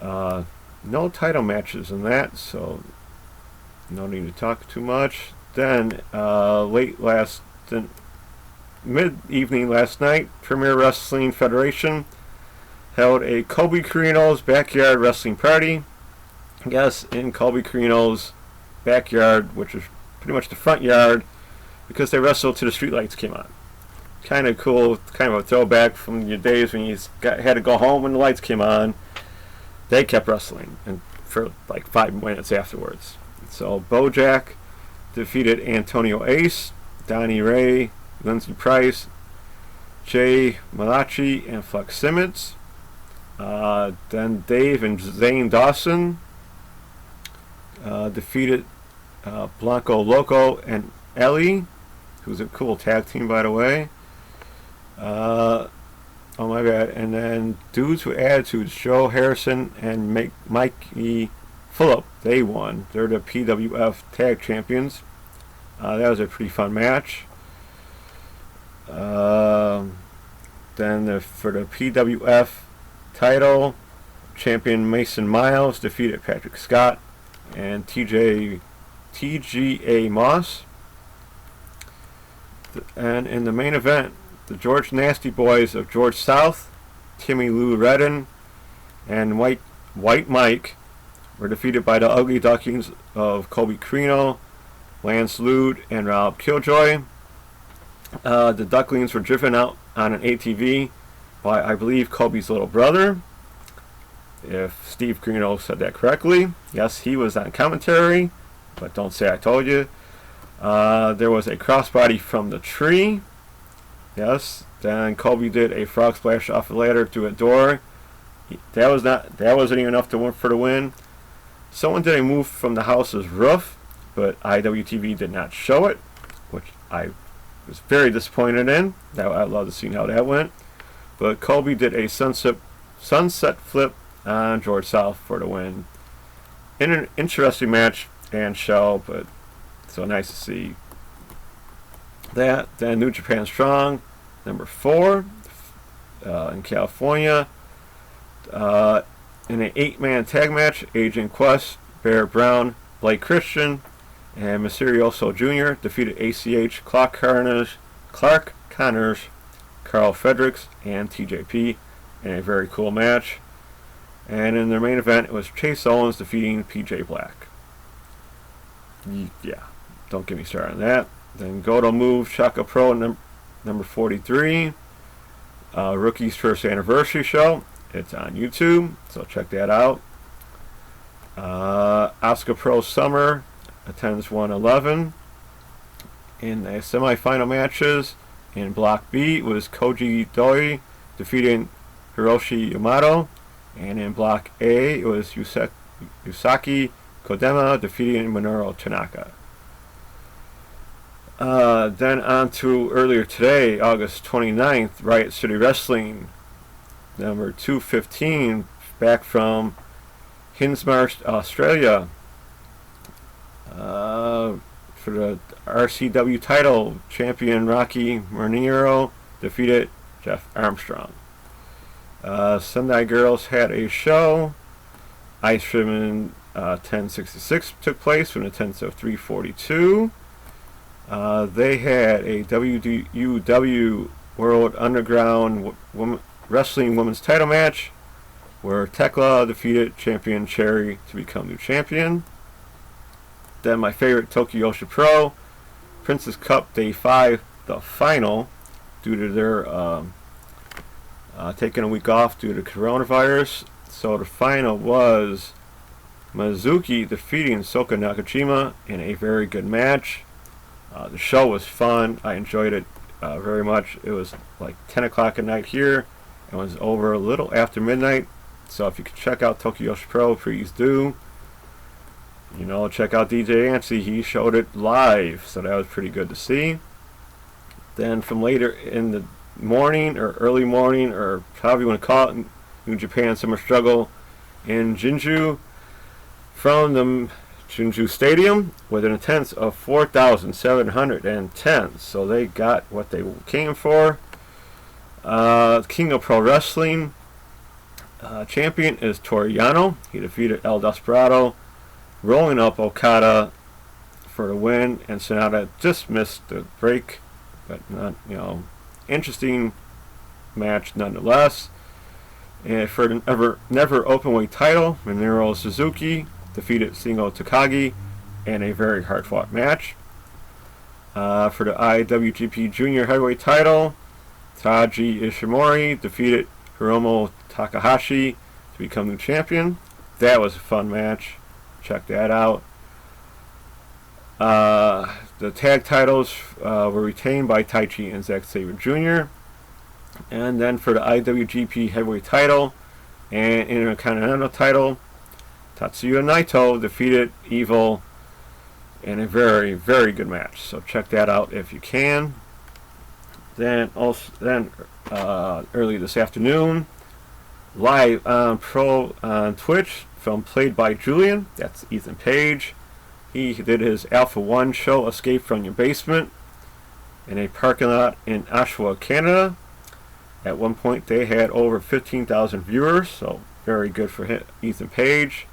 [SPEAKER 4] No title matches in that, so no need to talk too much. Then mid-evening last night, Premier Wrestling Federation held a Colby Carino's Backyard Wrestling Party. Yes, in Colby Carino's backyard, which is pretty much the front yard, because they wrestled till the streetlights came on. Kind of cool, kind of a throwback from your days when you had to go home when the lights came on. They kept wrestling and for like 5 minutes afterwards. So Bojack defeated Antonio Ace, Donnie Ray, Lindsey Price, Jay Malachi, and Flex Simmons. Then Dave and Zane Dawson defeated Blanco Loco and Ellie, who's a cool tag team, by the way. Oh my bad. And then Dudes with Attitudes, Joe Harrison and Mikey Phillip, they won. They're the PWF Tag Champions. That was a pretty fun match. Then for the PWF title, champion Mason Miles defeated Patrick Scott and TGA Moss. And in the main event, the George Nasty Boys of George South, Timmy Lou Redden, and White Mike were defeated by the Ugly Ducklings of Colby Carino, Lance Lude, and Rob Killjoy. The Ducklings were driven out on an ATV by, I believe, Colby's little brother, if Steve Carino said that correctly. Yes, he was on commentary, but don't say I told you. There was a crossbody from the tree. Yes. Then Colby did a frog splash off a ladder through a door. That wasn't even enough to win for the win. Someone did a move from the house's roof, but IWTV did not show it, which I was very disappointed in. I'd love to see how that went. But Colby did a sunset flip on George South for the win. In an interesting match, and show, but so nice to see that. Then New Japan Strong, number 4, in California. In an 8-man tag match, Agent Quest, Bear Brown, Blake Christian, and Mysterioso Jr. defeated ACH, Clark Connors, Carl Fredericks, and TJP in a very cool match. And in their main event, it was Chase Owens defeating PJ Black. Yeah, don't get me started on that. Then Goto Move, Shaka Pro, number 43. Rookie's first anniversary show. It's on YouTube, so check that out. Asuka Pro Summer attends 111. In the semifinal matches, in Block B was Koji Doi defeating Hiroshi Yamato, and in Block A it was Yusaki Kodema defeating Minoru Tanaka. Then on to earlier today, August 29th, Riot City Wrestling, number 215, back from Hinsmarsh, Australia, for the RCW title. Champion Rocky Marnero defeated Jeff Armstrong. Sendai Girls had a show. Ice Ribbon 1066 took place from the 10th of 342. They had a WWW World Underground Wrestling Women's title match where Tekla defeated champion Cherry to become new champion. Then my favorite, Tokyo Pro Princess Cup Day 5, the final, due to their taking a week off due to coronavirus. So the final was Mizuki defeating Soka Nakajima in a very good match. The show was fun. I enjoyed it very much. It was like 10 o'clock at night here. It was over a little after midnight. So if you could check out Tokyo Pro, please do. You know, check out DJ Antsy. He showed it live, so that was pretty good to see. Then from later in the morning, or early morning, or however you want to call it, New Japan Summer Struggle in Jinju, from the Jinju Stadium with an attendance of 4,710. So they got what they came for. King of Pro Wrestling champion is Toru Yano. He defeated El Desperado, rolling up Okada for the win, and Sonata just missed the break, but not, interesting match nonetheless. And for the never openweight title, Minoru Suzuki defeated Shingo Takagi in a very hard-fought match. For the IWGP Junior Heavyweight title, Taiji Ishimori defeated Hiromu Takahashi to become new champion. That was a fun match. Check that out. The tag titles were retained by Taichi and Zack Sabre Jr. And then for the IWGP Heavyweight title and Intercontinental title, Tatsuya Naito defeated Evil in a very, very good match. So check that out if you can. Then early this afternoon, live on Twitch from Played by Julian. That's Ethan Page. He did his Alpha 1 show, Escape from Your Basement, in a parking lot in Oshawa, Canada. At one point, they had over 15,000 viewers, so very good for Ethan Page.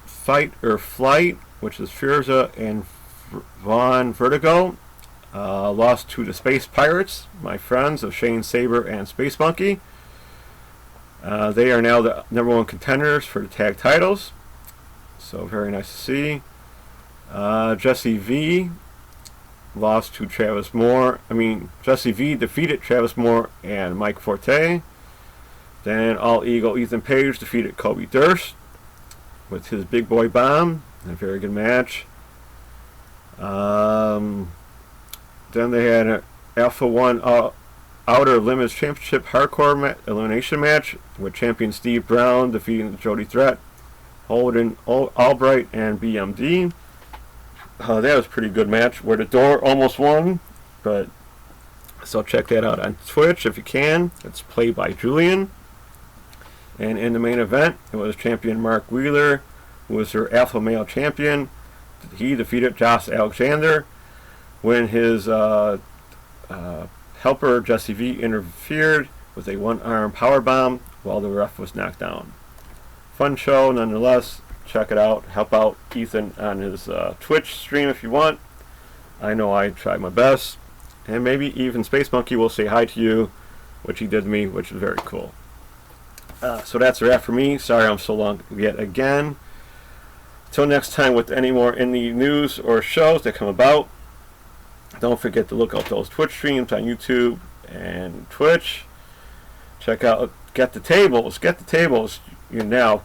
[SPEAKER 4] Fight or Flight, which is Firza and Von Vertigo, lost to the Space Pirates, my friends of Shane Saber and Space Monkey. They are now the #1 contenders for the tag titles, so very nice to see. Jesse V lost to Travis Moore. Jesse V defeated Travis Moore and Mike Forte. Then All Eagle Ethan Page defeated Kobe Durst with his Big Boy Bomb in a very good match. Then they had an Alpha 1 Outer Limits Championship Hardcore Elimination match with champion Steve Brown defeating the Jody Threat, Holden Albright, and BMD. That was a pretty good match where the Door almost won, but so check that out on Twitch if you can. It's Played by Julian. And in the main event, it was champion Mark Wheeler, who was her alpha male champion. He defeated Josh Alexander when his helper Jesse V interfered with a one-arm powerbomb while the ref was knocked down. Fun show nonetheless. Check it out. Help out Ethan on his Twitch stream if you want. I know I tried my best. And maybe even Space Monkey will say hi to you, which he did to me, which is very cool. So that's a wrap for me. Sorry I'm so long yet again. Till next time with any more indie news or shows that come about, don't forget to look out those Twitch streams on YouTube and Twitch. Check out Get the Tables. Get the Tables. You're now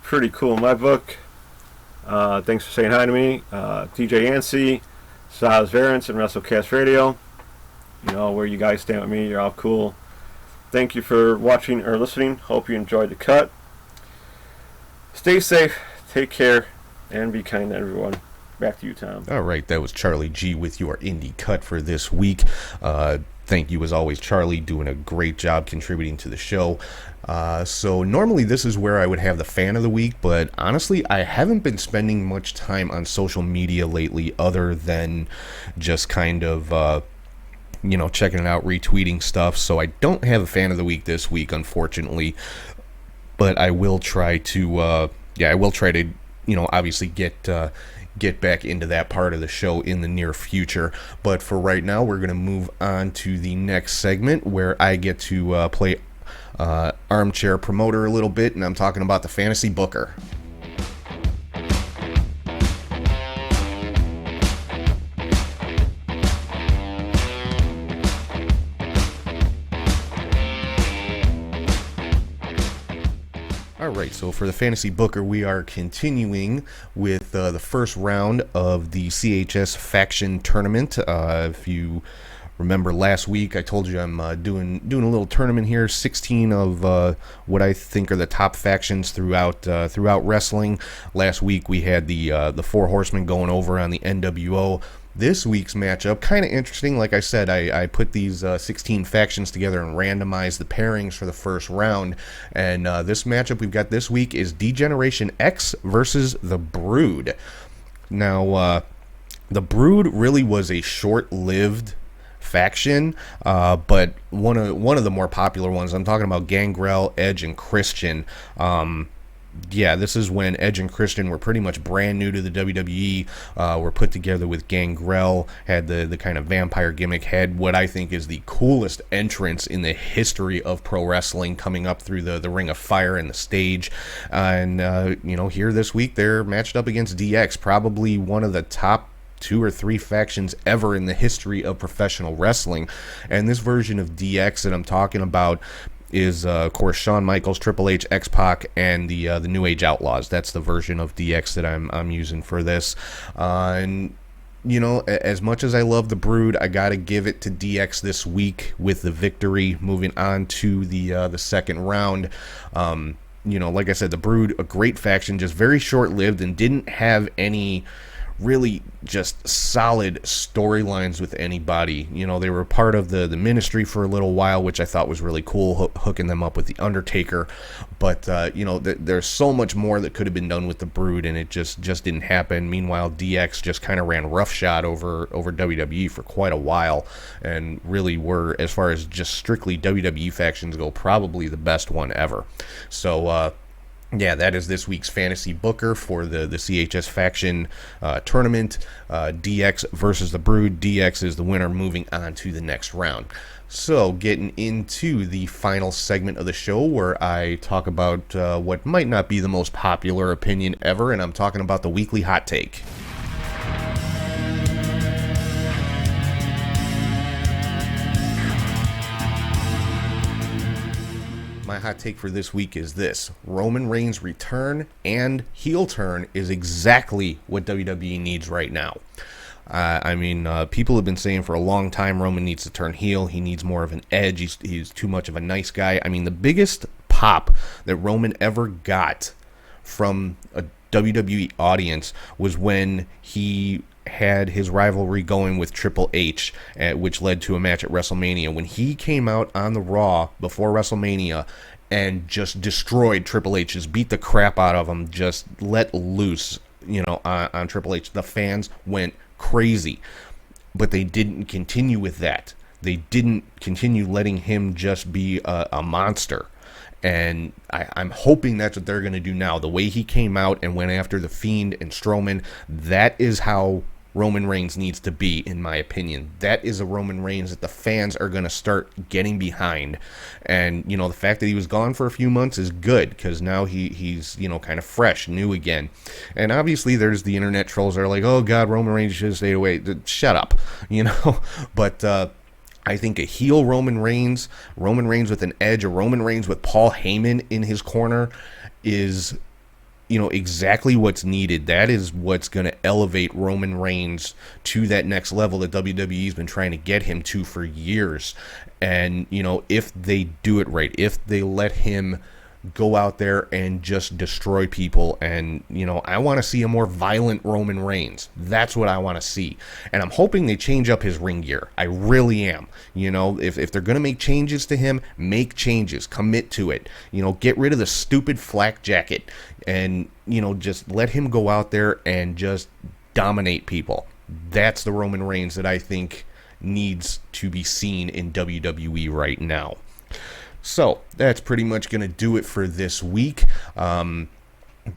[SPEAKER 4] pretty cool in my book. Thanks for saying hi to me. DJ Yancey, Saz Variance, and WrestleCast Radio. You know where you guys stand with me. You're all cool. Thank you for watching or listening. Hope you enjoyed the cut. Stay safe, take care, and be kind to everyone. Back to you, Tom.
[SPEAKER 3] All right, that was Charlie G with your indie cut for this week. Thank you as always, Charlie, doing a great job contributing to the show. So normally this is where I would have the fan of the week, but honestly I haven't been spending much time on social media lately other than just kind of checking it out, retweeting stuff. So I don't have a fan of the week this week, unfortunately, but I will try to obviously get back into that part of the show in the near future. But for right now, we're going to move on to the next segment where I get to play armchair promoter a little bit, and I'm talking about the fantasy booker. Alright, so for the Fantasy Booker, we are continuing with the first round of the CHS Faction Tournament. If you remember last week, I told you I'm doing a little tournament here, 16 of what I think are the top factions throughout wrestling. Last week we had the Four Horsemen going over on the NWO. This week's matchup, kind of interesting. Like I said, I put these 16 factions together and randomized the pairings for the first round. And this matchup we've got this week is D-Generation X versus The Brood. Now, The Brood really was a short-lived faction, but one of the more popular ones. I'm talking about Gangrel, Edge, and Christian. This is when Edge and Christian were pretty much brand new to the WWE. Were put together with Gangrel, had the kind of vampire gimmick, had what I think is the coolest entrance in the history of pro wrestling, coming up through the Ring of Fire and the stage. Here this week they're matched up against DX, probably one of the top 2 or 3 factions ever in the history of professional wrestling. And this version of DX that I'm talking about is, of course, Shawn Michaels, Triple H, X-Pac, and the New Age Outlaws. That's the version of DX that I'm using for this. And as much as I love the Brood, I gotta give it to DX this week with the victory, moving on to the second round. Like I said, the Brood, a great faction, just very short-lived and didn't have any really just solid storylines with anybody. They were part of the ministry for a little while, which I thought was really cool, hooking them up with The Undertaker. But, there's so much more that could have been done with the Brood, and it just didn't happen. Meanwhile, DX just kind of ran roughshod over WWE for quite a while, and really were, as far as just strictly WWE factions go, probably the best one ever. So, that is this week's Fantasy Booker for the CHS Faction Tournament. DX versus the Brood. DX is the winner, moving on to the next round. So, getting into the final segment of the show where I talk about what might not be the most popular opinion ever, and I'm talking about the Weekly Hot Take. My hot take for this week is this: Roman Reigns' return and heel turn is exactly what WWE needs right now. People have been saying for a long time Roman needs to turn heel. He needs more of an edge. He's too much of a nice guy. The biggest pop that Roman ever got from a WWE audience was when he had his rivalry going with Triple H, which led to a match at WrestleMania. When he came out on the Raw before WrestleMania and just destroyed Triple H, just beat the crap out of him, just let loose, on Triple H. The fans went crazy, but they didn't continue with that. They didn't continue letting him just be a monster. And I'm hoping that's what they're going to do now. The way he came out and went after The Fiend and Strowman, that is how Roman Reigns needs to be, in my opinion. That is a Roman Reigns that the fans are going to start getting behind. And, the fact that he was gone for a few months is good, because now he's kind of fresh, new again. And obviously there's the internet trolls that are like, oh, God, Roman Reigns should have stayed away. Shut up, But I think a heel Roman Reigns with an edge, a Roman Reigns with Paul Heyman in his corner is exactly what's needed. That is what's going to elevate Roman Reigns to that next level that WWE's been trying to get him to for years. And, if they do it right, if they let him go out there and just destroy people, and, I want to see a more violent Roman Reigns. That's what I want to see. And I'm hoping they change up his ring gear. I really am. If they're going to make changes to him, make changes. Commit to it. Get rid of the stupid flak jacket and, just let him go out there and just dominate people. That's the Roman Reigns that I think needs to be seen in WWE right now. So that's pretty much going to do it for this week. Like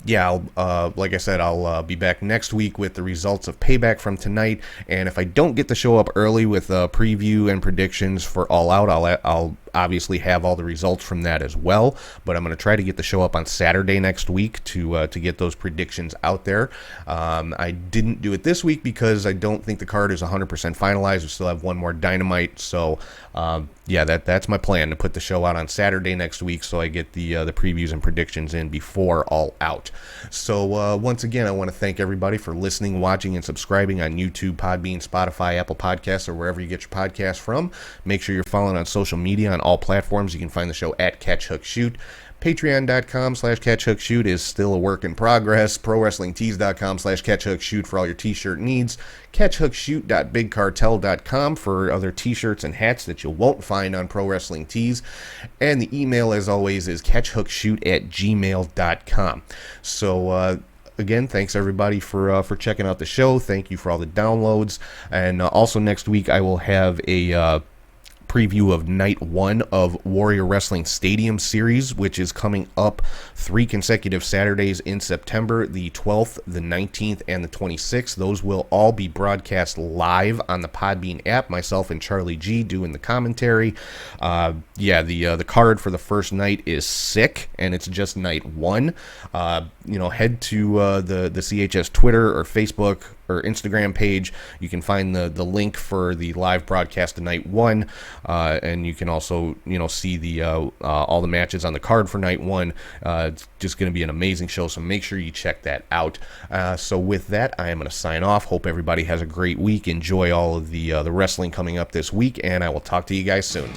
[SPEAKER 3] I said, I'll be back next week with the results of Payback from tonight. And if I don't get the show up early with a preview and predictions for All Out, I'll obviously have all the results from that as well. But I'm going to try to get the show up on Saturday next week to get those predictions out there. I didn't do it this week because I don't think the card is 100% finalized. We still have one more Dynamite. So, that's my plan, to put the show out on Saturday next week so I get the previews and predictions in before All Out. So once again, I want to thank everybody for listening, watching, and subscribing on YouTube, Podbean, Spotify, Apple Podcasts, or wherever you get your podcasts from. Make sure you're following on social media on all platforms. You can find the show at catchhookshoot. Patreon.com/catchhookshoot is still a work in progress. ProWrestlingTees.com/catchhookshoot for all your t-shirt needs. Catchhookshoot.bigcartel.com for other t-shirts and hats that you won't find on Pro Wrestling Tees. And the email, as always, is catchhookshoot@gmail.com. So, again, thanks everybody for checking out the show. Thank you for all the downloads. And also next week I will have a preview of night 1 of Warrior Wrestling Stadium Series, which is coming up 3 consecutive Saturdays in September, the 12th, the 19th, and the 26th. Those will all be broadcast live on the Podbean app, myself and Charlie G doing the commentary. The card for the first night is sick, and it's just night 1. Head to the CHS Twitter or Facebook or Instagram page. You can find the link for the live broadcast of night 1, and you can also see the all the matches on the card for night 1. It's just going to be an amazing show, so make sure you check that out. So with that, I am going to sign off. Hope everybody has a great week. Enjoy all of the wrestling coming up this week, and I will talk to you guys soon.